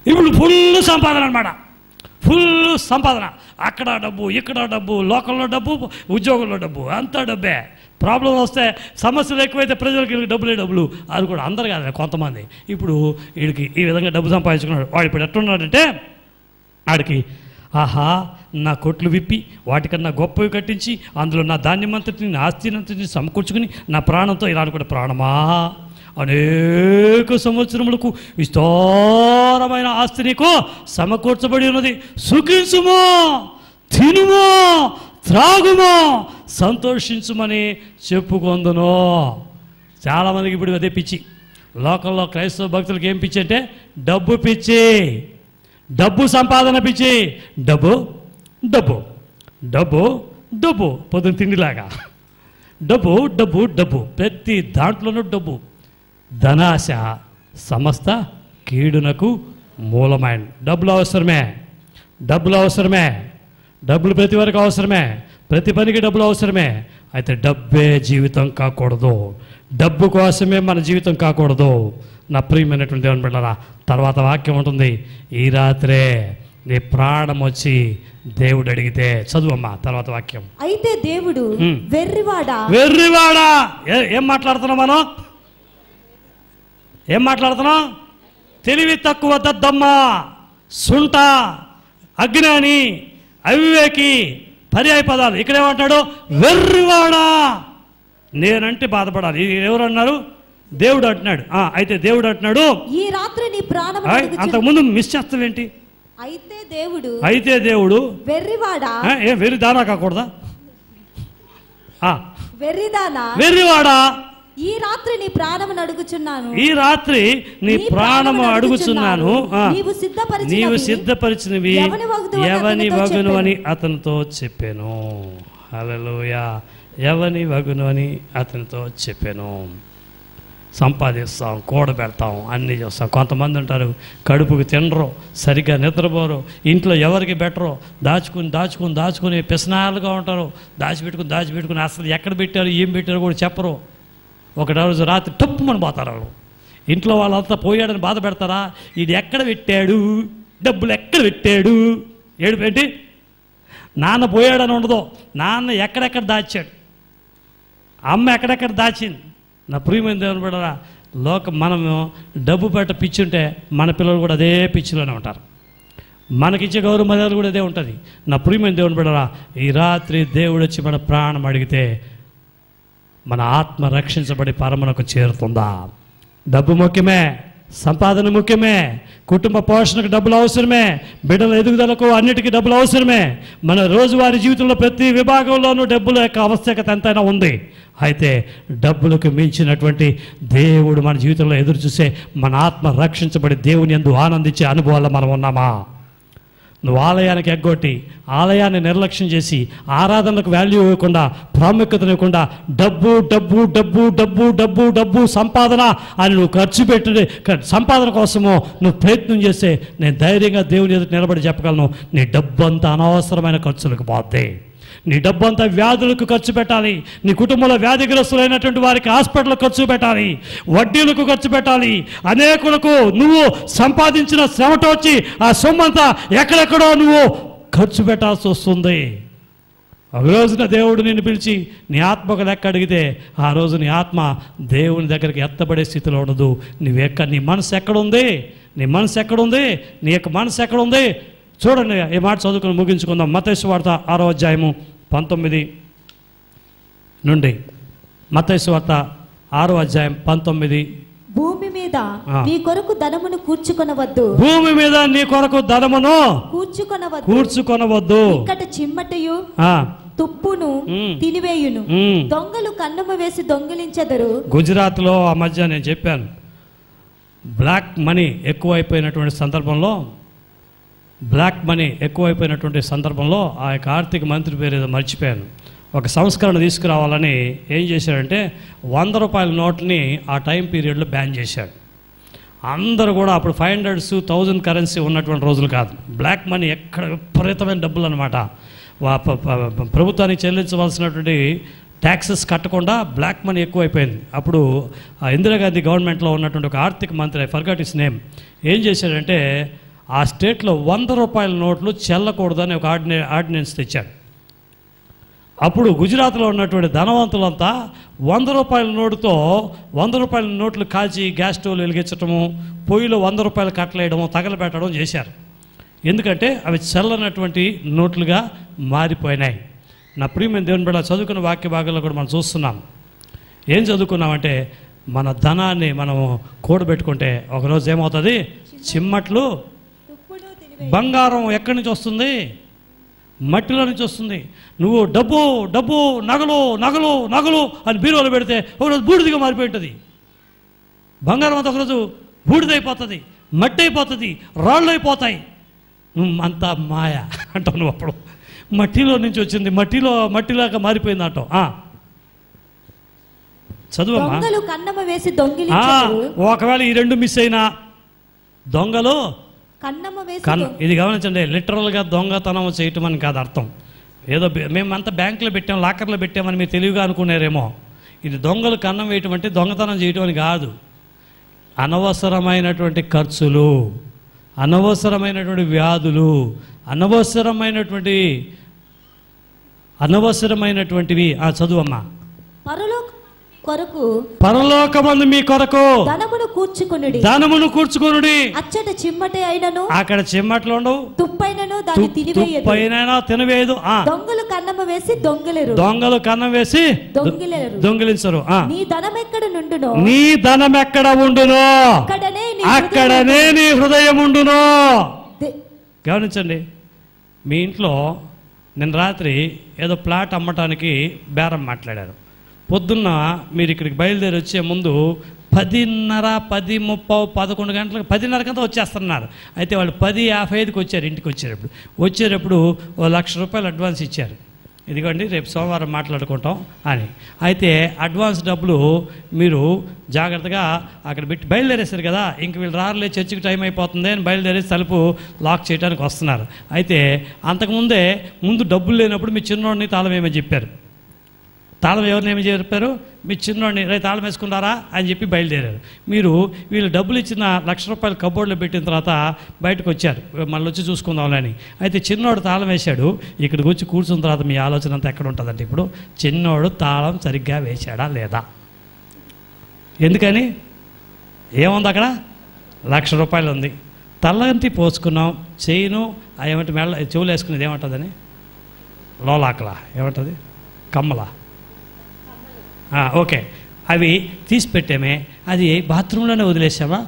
ఇప్పుడు ఫుల్ సంపాదన అనమాట, ఫుల్ సంపాదన. అక్కడ డబ్బు, ఇక్కడ డబ్బు, లోకల్లో డబ్బు, ఉద్యోగంలో డబ్బు, అంతా డబ్బే. ప్రాబ్లం వస్తే, సమస్యలు ఎక్కువైతే ప్రజలకి డబ్బులు అది కూడా అందరు కాదు, కొంతమంది. ఇప్పుడు వీడికి ఈ విధంగా డబ్బు సంపాదించుకున్నాడు. వాడు ఇప్పుడు ఎట్టున్నాడంటే, ఆడికి ఆహా నా కొట్లు విప్పి వాటికన్నా గొప్పవి కట్టించి అందులో నా ధాన్యమంతటిని, నా ఆస్తినంతటిని సమకూర్చుకుని నా ప్రాణంతో ఇలా అనుకుంటే, ప్రాణమా అనేక సంవత్సరములకు విస్తారమైన ఆస్తి నీకు సమకూర్చబడి ఉన్నది, సుఖించుమో, తినుమో, త్రాగుమో, సంతోషించుమని చెప్పుకొందును. చాలామందికి ఇప్పుడు అదే పిచ్చి. లోకల్లో క్రైస్తవ భక్తులకి ఏం పిచ్చి అంటే డబ్బు పిచ్చి, డబ్బు సంపాదన పిచ్చి. డబ్బు డబ్బు డబ్బు డబ్బు పొద్దున తిండిలాగా డబ్బు డబ్బు డబ్బు, ప్రతి దాంట్లోనూ డబ్బు. ధనాశ సమస్త కీడునకు మూలమైన. డబ్బులు అవసరమే, డబ్బులు ప్రతి వరకు అవసరమే, ప్రతి పనికి డబ్బులు అవసరమే. అయితే డబ్బే జీవితం కాకూడదు, డబ్బు కోసమే మన జీవితం కాకూడదు. నా ప్రియమైనటువంటి దేవుని బిడ్డలారా, తర్వాత వాక్యం ఉంటుంది, ఈ రాత్రే నీ ప్రాణం వచ్చి దేవుడు అడిగితే, చదువమ్మా తర్వాత వాక్యం. అయితే దేవుడు వెర్రివాడా ఏం మాట్లాడుతున్నాం? తెలివి తక్కువ దద్దమ్మ, సుంట, అజ్ఞాని, అవివేకి, పర్యాయ పదాలు. ఇక్కడేమంటాడు? వెర్రివాడా. నేనంటే బాధపడాలి. ఎవరు అన్నారు? దేవుడు అంటున్నాడు. అయితే దేవుడు అంటున్నాడు, ఈ రాత్రి నీ ప్రాణం. అంతకుముందు మిస్ చేస్తావేంటి? అయితే దేవుడు వెర్రివాడా. వెర్రిదానా కాకూడదా? వెర్రివాడా, ఈ రాత్రి నీ ప్రాణము అడుగుచున్నాను, నీవు సిద్ధపరిచినవి ఎవని వగును అని అతనితో చెప్పాను. హల్లెలూయా. ఎవని వగును అని అతనితో చెప్పాను. సంపాదిస్తాం, కూడబెడతాం, అన్నీ చేస్తాం. కొంతమంది ఉంటారు కడుపుకి తినరు, సరిగ్గా నిద్రపోరు, ఇంట్లో ఎవరికి బెటరో దాచుకుని పిసనాలుగా ఉంటారు. దాచిపెట్టుకుని అసలు ఎక్కడ పెట్టారు, ఏం పెట్టారో కూడా చెప్పరు. ఒకరోజు రాత్రి టప్పుమని పోతారు వాళ్ళు. ఇంట్లో వాళ్ళంతా పోయాడని బాధ పెడతారా? ఇది ఎక్కడ పెట్టాడు, డబ్బులు ఎక్కడ పెట్టాడు, ఏడుపేంటి? నాన్న పోయాడని ఉండదు, నాన్న ఎక్కడెక్కడ దాచాడు, అమ్మ ఎక్కడెక్కడ దాచింది. నా ప్రియమైన దేవుని బిడ్డలారా, మనము డబ్బు పెట్ట పిచ్చి ఉంటే మన పిల్లలు కూడా అదే పిచ్చిలోనే ఉంటారు. మనకిచ్చే గౌరవ మర్యాదలు కూడా అదే ఉంటుంది. నా ప్రియమైన దేవుని బిడ్డలారా, ఈ రాత్రి దేవుడు వచ్చి మన ప్రాణం అడిగితే మన ఆత్మ రక్షించబడి పరమునకు చేరుతుందా? డబ్బు ముఖ్యమే, సంపాదన ముఖ్యమే, కుటుంబ పోషణకు డబ్బులు అవసరమే, బిడ్డల ఎదుగుదలకు అన్నిటికీ డబ్బులు అవసరమే. మన రోజువారీ జీవితంలో ప్రతి విభాగంలోనూ డబ్బుల యొక్క ఆవశ్యకత ఎంతైనా ఉంది. అయితే డబ్బులకు మించినటువంటి దేవుడు మన జీవితంలో ఎదురు చూసే మన ఆత్మ రక్షించబడి దేవుని యందు ఆనందించే అనుభవాల్లో మనం ఉన్నామా? నువ్వు ఆలయానికి ఎగ్గొట్టి, ఆలయాన్ని నిర్లక్ష్యం చేసి, ఆరాధనలకు వాల్యూ ఇవ్వకుండా, ప్రాముఖ్యతనివ్వకుండా డబ్బు డబ్బు డబ్బు డబ్బు డబ్బు డబ్బు సంపాదన అని నువ్వు ఖర్చు పెట్టి సంపాదన కోసమో నువ్వు ప్రయత్నం చేస్తే నేను ధైర్యంగా దేవుని ఎదుట నిలబడి చెప్పగలను, నీ డబ్బు అంతా అనవసరమైన ఖర్చులకు పోద్ది. నీ డబ్బంతా వ్యాధులకు ఖర్చు పెట్టాలి, నీ కుటుంబంలో వ్యాధిగ్రస్తులైనటువంటి వారికి హాస్పిటల్కి ఖర్చు పెట్టాలి, వడ్డీలకు ఖర్చు పెట్టాలి, అనేకులకు నువ్వు సంపాదించిన శ్రమతో వచ్చి ఆ సొమ్మంతా ఎక్కడెక్కడో నువ్వు ఖర్చు పెట్టాల్సి వస్తుంది. ఒక రోజున దేవుడు నిన్ను పిలిచి నీ ఆత్మకు లెక్క అడిగితే ఆ రోజు నీ ఆత్మ దేవుని దగ్గరికి ఎత్తబడే స్థితిలో ఉండదు. నీ మనసు ఎక్కడుంది? నీ మనసు ఎక్కడుంది? నీ యొక్క మనసు ఎక్కడుంది? చూడండి, ఈ మాట చదువుకుని ముగించుకుందాం. మత్తయి సువార్త 6వ అధ్యాయము 19 నుండి. మత్తయి సువార్త 6వ అధ్యాయం 19. భూమి మీద నీ కొరకు ధనమును కూర్చుకొనవద్దు, భూమి మీద నీ కొరకు ధనమును కూర్చుకొనవద్దు. ఇక్కడ చిమ్మటయు తుప్పును తినివేయును, దొంగలు కన్నము వేసి దొంగిలించెదరు. గుజరాత్లో ఆ మధ్య నేను చెప్పాను, బ్లాక్ మనీ ఎక్కువైపోయినటువంటి సందర్భంలో ఆ యొక్క ఆర్థిక మంత్రి పేరు ఏదో మర్చిపోయాను. ఒక సంస్కరణ తీసుకురావాలని ఏం చేశాడంటే 100 రూపాయల నోట్ని ఆ టైం పీరియడ్లో బ్యాన్ చేశాడు. అందరూ కూడా అప్పుడు 500s 1000 కరెన్సీ ఉన్నటువంటి రోజులు కాదు. బ్లాక్ మనీ ఎక్కడ విపరీతమైన డబ్బులు అనమాట. ప్రభుత్వానికి చెల్లించవలసినటువంటి ట్యాక్సెస్ కట్టకుండా బ్లాక్ మనీ ఎక్కువైపోయింది. అప్పుడు ఇందిరాగాంధీ గవర్నమెంట్లో ఉన్నటువంటి ఒక ఆర్థిక మంత్రి, ఐ ఫర్గాట్ హిస్ నేమ్, ఏం చేశాడంటే ఆ స్టేట్లో 100 రూపాయల నోట్లు చెల్లకూడదని ఒక ఆర్డినెన్స్ తెచ్చాడు. అప్పుడు గుజరాత్లో ఉన్నటువంటి ధనవంతులంతా 100 రూపాయల నోటుతో 100 రూపాయల నోట్లు కాల్చి గ్యాస్ స్టవ్లు వెలిగించడము, పొయ్యిలో 100 రూపాయలు కట్టలేయడము, తగలబెట్టడం చేశారు. ఎందుకంటే అవి చల్లనటువంటి నోట్లుగా మారిపోయినాయి. నా ప్రియమైన దేవుని బిడ్డ, చదువుకున్న వాక్య భాగంలో కూడా మనం చూస్తున్నాం. ఏం చదువుకున్నామంటే మన ధనాన్ని మనము కూడబెట్టుకుంటే ఒకరోజు ఏమవుతుంది? చిమ్మట్లు. బంగారం ఎక్కడి నుంచి వస్తుంది? మట్టిలో నుంచి వస్తుంది. నువ్వు డబ్బు డబ్బు నగలు నగలు నగలు అని బీరువాలో పెడితే ఒకరోజు బూడిదిగా మారిపోయి ఉంటుంది. బంగారం అంతా ఒకరోజు బూడిదైపోతుంది, మట్టి అయిపోతుంది, రాళ్ళు అయిపోతాయి. అంతా మాయ అంటావు నువ్వు. అప్పుడు మట్టిలో నుంచి వచ్చింది, మట్టిలాగా మారిపోయింది అంటావు. చదువమ్మా. ఒకవేళ ఈ రెండు మిస్ అయినా దొంగలు ఇది గమనించండి. లిటరల్గా దొంగతనం చేయటం అని కాదు అర్థం. ఏదో మేమంతా బ్యాంకులో పెట్టాం, లాకర్లో పెట్టామని మీరు తెలివిగా అనుకున్నారేమో. ఇది దొంగలు కన్నం వేయటం అంటే దొంగతనం చేయటం అని కాదు. అనవసరమైనటువంటి ఖర్చులు, అనవసరమైనటువంటి వ్యాధులు, అనవసరమైనటువంటివి. చదువమ్మా. పరలోకమందు మీ కొరకు ధనమును కూర్చుకొనుడి. అచ్చట చిమ్మటే అయినను, అక్కడ చిమ్మట్లు ఉండవు, తుప్పైనను దాన్ని తినవేయదు. దొంగలు కన్నము వేసి దొంగిలేరు, దొంగిలించరు. నీ ధనం ఎక్కడ నుండునో, నీ ధనం ఎక్కడ ఉండునో అక్కడనే నీ హృదయం ఉండునో. గమనించండి. మీ ఇంట్లో నిన్న రాత్రి ఏదో ప్లాట్ అమ్మటానికి బేరం మాట్లాడారు. పొద్దున్న మీరు ఇక్కడికి బయలుదేరి వచ్చే ముందు 10:30, 10:30, 11 గంటలకు 10:30కంతా వచ్చేస్తున్నారు. అయితే వాళ్ళు 10:55కి వచ్చారు. ఇంటికి వచ్చేటప్పుడు 1,00,000 రూపాయలు అడ్వాన్స్ ఇచ్చారు. ఇదిగోండి రేపు సోమవారం మాట్లాడుకుంటాం అని. అయితే అడ్వాన్స్ డబ్బులు మీరు జాగ్రత్తగా అక్కడ పెట్టి బయలుదేరేశారు కదా. ఇంక వీళ్ళు రారులే, చర్చికి టైం అయిపోతుంది అని బయలుదేరేసి తలుపు లాక్ చేయడానికి వస్తున్నారు. అయితే ముందు డబ్బులు లేనప్పుడు మీ చిన్నోడిని తాళం ఏమని చెప్పారు. తాళం ఎవరినేమి చెప్పారు? మీ చిన్నోడిని రే తాళం వేసుకున్నారా అని చెప్పి బయలుదేరారు. వీళ్ళు డబ్బులు ఇచ్చిన 1,00,000 రూపాయలు కబోర్డ్లో పెట్టిన తర్వాత బయటకు వచ్చారు, మళ్ళీ వచ్చి చూసుకుందామని. అయితే చిన్నోడు తాళం వేశాడు. ఇక్కడికి వచ్చి కూర్చున్న తర్వాత మీ ఆలోచన అంతా ఎక్కడ ఉంటుందంటే, ఇప్పుడు చిన్నోడు తాళం సరిగ్గా వేశాడా లేదా? ఎందుకని? ఏముంది అక్కడ? 1,00,000 రూపాయలు ఉంది. తలంటి పోసుకున్నాం, చెయ్యిను ఏమంటే మెళ్ళ చెవులు వేసుకునేది ఏమంటుందని, లోలాకలా ఏమంటుంది, కమ్మలా, ఓకే, అవి తీసి పెట్టామే. అది బాత్రూంలోనే వదిలేసామా,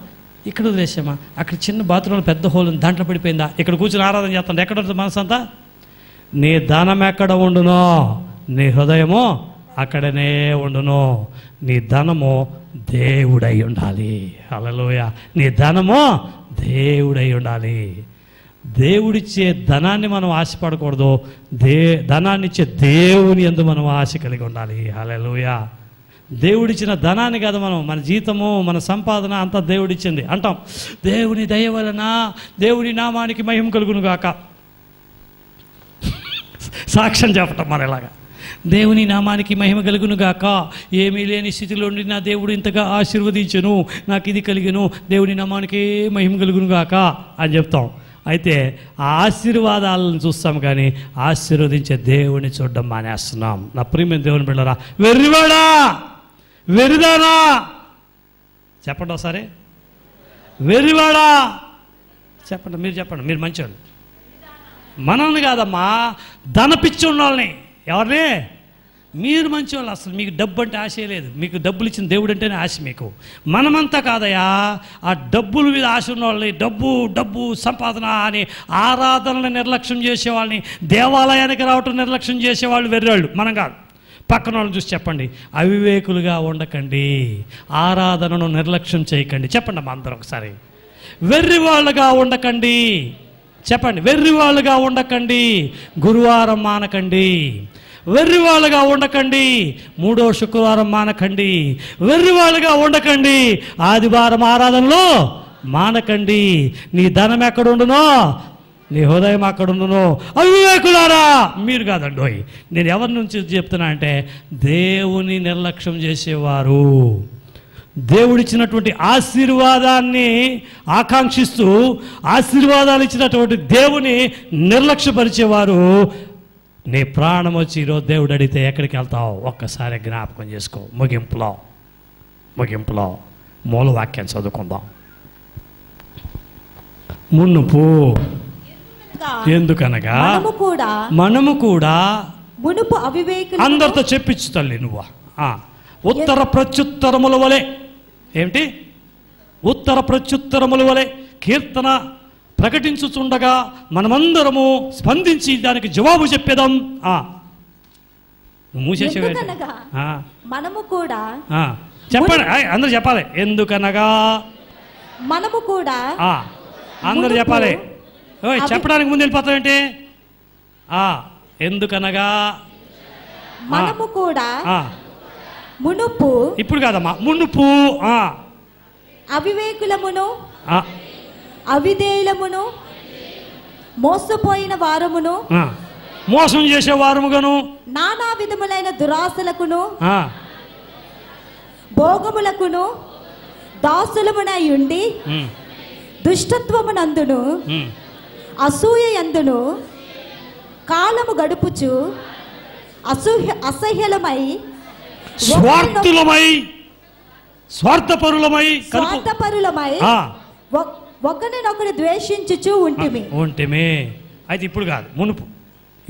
ఇక్కడ వదిలేసామా? అక్కడ చిన్న బాత్రూంలో పెద్ద హోల్ ఉంది, దాంట్లో పడిపోయిందా? ఇక్కడ కూర్చొని ఆరాధన చేస్తాం. ఎక్కడ ఉంటుంది మనసు అంతా? నీ ధనం ఎక్కడ ఉండునో నీ హృదయము అక్కడనే ఉండును. నీ ధనము దేవుడై ఉండాలి. హల్లెలూయా. నీ ధనము దేవుడై ఉండాలి. దేవుడిచ్చే ధనాన్ని మనం ఆశపడకూడదు. ధనాన్నిచ్చే దేవుని యందు మనం ఆశ కలిగి ఉండాలి. హల్లెలూయా. దేవుడిచ్చిన ధనాన్ని కాదు మన జీతము, మన సంపాదన అంతా దేవుడిచ్చింది అంటాం. దేవుని దయ వలన దేవుని నామానికి మహిమ కలుగును గాక. సాక్ష్యం చెప్పటం మన ఇలాగా, దేవుని నామానికి మహిమ కలుగును గాక. ఏమీ లేని స్థితిలో ఉండి నా దేవుడు ఇంతగా ఆశీర్వదించెను, నాకు ఇది కలిగెను, దేవుని నామానికే మహిమ కలుగును గాక అని చెప్తాం. అయితే ఆ ఆశీర్వాదాలను చూస్తాం కానీ ఆశీర్వదించే దేవుని చూడడం మానేస్తున్నాం. నా ప్రియమైన దేవుని బిడ్డలారా, వెర్రివాడా, వెర్రిదానా, చెప్పండి ఒకసారి. వెర్రివాడా చెప్పండి, మీరు చెప్పండి. మీరు మంచివాళ్ళు. మనల్ని కాదమ్మా, ధనపిచ్చి ఉన్న వాళ్ళని. ఎవరిని? మీరు మంచివాళ్ళు. అసలు మీకు డబ్బు అంటే ఆశ లేదు. మీకు డబ్బులు ఇచ్చిన దేవుడు అంటేనే ఆశ మీకు. మనమంతా కాదయా, ఆ డబ్బుల మీద ఆశ ఉన్న వాళ్ళని, డబ్బు సంపాదన అని ఆరాధనలు నిర్లక్ష్యం చేసేవాళ్ళని, దేవాలయానికి రావటం నిర్లక్ష్యం చేసేవాళ్ళు వెర్రాళ్ళు. మనం కాదు. పక్కన వాళ్ళని చూసి చెప్పండి, అవివేకులుగా ఉండకండి, ఆరాధనను నిర్లక్ష్యం చేయకండి. చెప్పండి అమ్మా అందరూ ఒకసారి. వెర్రివాళ్ళుగా ఉండకండి. చెప్పండి, వెర్రివాళ్ళుగా ఉండకండి. గురువారం మానకండి. వెర్రివాళ్ళుగా ఉండకండి. 3వ శుక్రవారం మానకండి. వెర్రివాళ్ళుగా ఉండకండి. ఆదివారం ఆరాధనలో మానకండి. నీ ధనం ఎక్కడుండునో నీ హృదయం అక్కడుండునో. అవివేకులారా, మీరు కాదండోయ్, నేను ఎవరి నుంచి చెప్తున్నా అంటే దేవుని నిర్లక్ష్యం చేసేవారు, దేవుడిచ్చినటువంటి ఆశీర్వాదాన్ని ఆకాంక్షిస్తూ ఆశీర్వాదాలు ఇచ్చినటువంటి దేవుని నిర్లక్ష్యపరిచేవారు. నీ ప్రాణం వచ్చి ఈరోజు దేవుడు అడిగితే ఎక్కడికి వెళ్తావు? ఒక్కసారి జ్ఞాపకం చేసుకో. ముగింపులో మూలవాక్యాన్ని చదువుకుందాం. మునుపు, ఎందుకనగా మనము కూడా మునుపు అవివేకులు. అందరితో చెప్పించు తల్లి నువ్వు. ఉత్తర ప్రత్యుత్తరముల వలె, ఏమిటి? ఉత్తర ప్రత్యుత్తరముల వలె కీర్తన ప్రకటించుచుండగా మనమందరము స్పందించి దానికి జవాబు చెప్పేదాం. మనము కూడా చెప్పండి, అందరూ చెప్పాలి. ఎందుకనగా మనము కూడా, అందరూ చెప్పాలి. చెప్పడానికి ముందు వెళ్ళిపోతావేంటి? ఎందుకనగా మనము కూడా మునుపు, ఇప్పుడు కాదమ్మా, మునుపు అవివేకులమును అవిధేయులమును మోసపోయిన వారమును మోసం చేసే వారముగాను నానా విధములైన దురాశలకును భోగములకును దాసులమునై ఉండి దుష్టత్వమునందును అసూయ యందును కాలము గడుపుచు అసహ్యులమై స్వార్థపరులమై ఒకరినొకరు ద్వేషించుచు ఉంటిమి. అయితే ఇప్పుడు కాదు, మునుపు.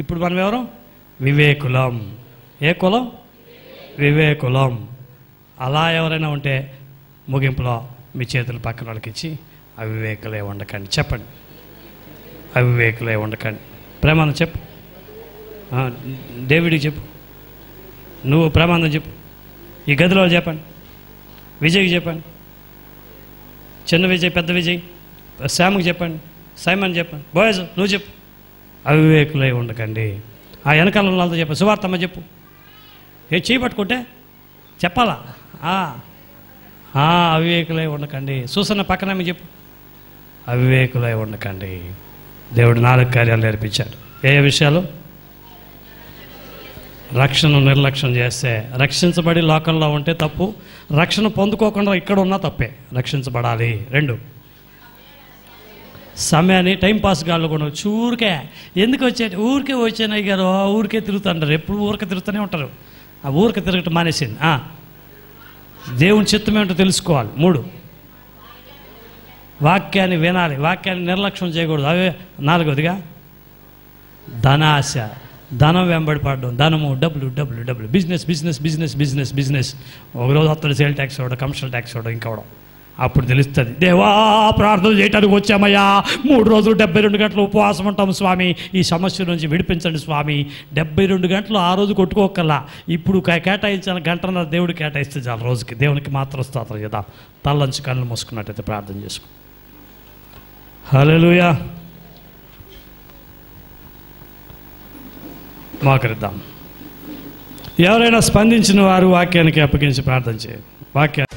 ఇప్పుడు మనం ఎవరు? వివేకులం. ఏ కులం? వివేకులం. అలా ఎవరైనా ఉంటే ముగింపులో మీ చేతులు పక్కన వాళ్ళకి ఇచ్చి అవివేకులే ఉండకండి చెప్పండి. అవివేకులే ఉండకండి. ప్రమాణం చెప్పు. డేవిడ్కి చెప్పు. నువ్వు ప్రమాణం చెప్పు. ఈ గదిలో చెప్పండి. విజయ్కి చెప్పండి. చిన్న విజయ్, పెద్ద విజయ్, శ్యామ్కి చెప్పండి. సైమన్ చెప్పండి. బాయ్స్ నువ్వు చెప్పు. అవివేకులై ఉండకండి. ఆ వెనకాల వాళ్ళతో చెప్పు. సువార్తమ్మ చెప్పు. ఏ చేయబట్టుకుంటే చెప్పాలా? అవివేకులై ఉండకండి. చూసన్న పక్కన చెప్పు. అవివేకులై ఉండకండి. దేవుడు 4 కార్యాలు నేర్పించాడు. ఏ విషయాలు? రక్షణ నిర్లక్ష్యం చేస్తే, రక్షించబడి లోకంలో ఉంటే తప్పు, రక్షణ పొందుకోకుండా ఇక్కడ ఉన్నా తప్పే. రక్షించబడాలి. 2, సమయాన్ని టైంపాస్ గాళ్ళు కూడా ఊరికే ఎందుకు ఊరికే వచ్చానయ్య గారు, ఊరికే తిరుగుతుంటారు. ఎప్పుడు ఊరికే తిరుగుతూనే ఉంటారు. ఆ ఊరికే తిరగటం మానేసింది. దేవుని చిత్తం ఏమిటో తెలుసుకోవాలి. 3, వాక్యాన్ని వినాలి. వాక్యాన్ని నిర్లక్ష్యం చేయకూడదు. అవే 4వదిగా ధనాశ, ధనం వెంబడి పడడం. ధనము, డబ్బులు, బిజినెస్. ఒకరోజు వస్తాడు సేల్ ట్యాక్స్ వాడు, కమర్షియల్ ట్యాక్స్ వాడు, ఇంకోవడం. అప్పుడు తెలుస్తుంది, దేవా ప్రార్థన చేయడానికి వచ్చామయ్యా, 3 రోజులు 72 గంటలు ఉపవాసం ఉంటాం స్వామి, ఈ సమస్య నుంచి విడిపించండి స్వామి. 72 గంటలు ఆ రోజు కొట్టుకోకల్లా, ఇప్పుడు కేటాయించాలని గంటన్నర దేవుడు కేటాయిస్తే చాలు రోజుకి. దేవునికి మాత్రం స్తోత్రం చేద్దాం. తల్లంచి కళ్ళు మూసుకున్నట్టయితే ప్రార్థన చేసుకో. హల్లెలూయా. మోకరిద్దాం. ఎవరైనా స్పందించిన వారు వాక్యానికి అప్పగించి ప్రార్థన చేయండి. వాక్యాన్ని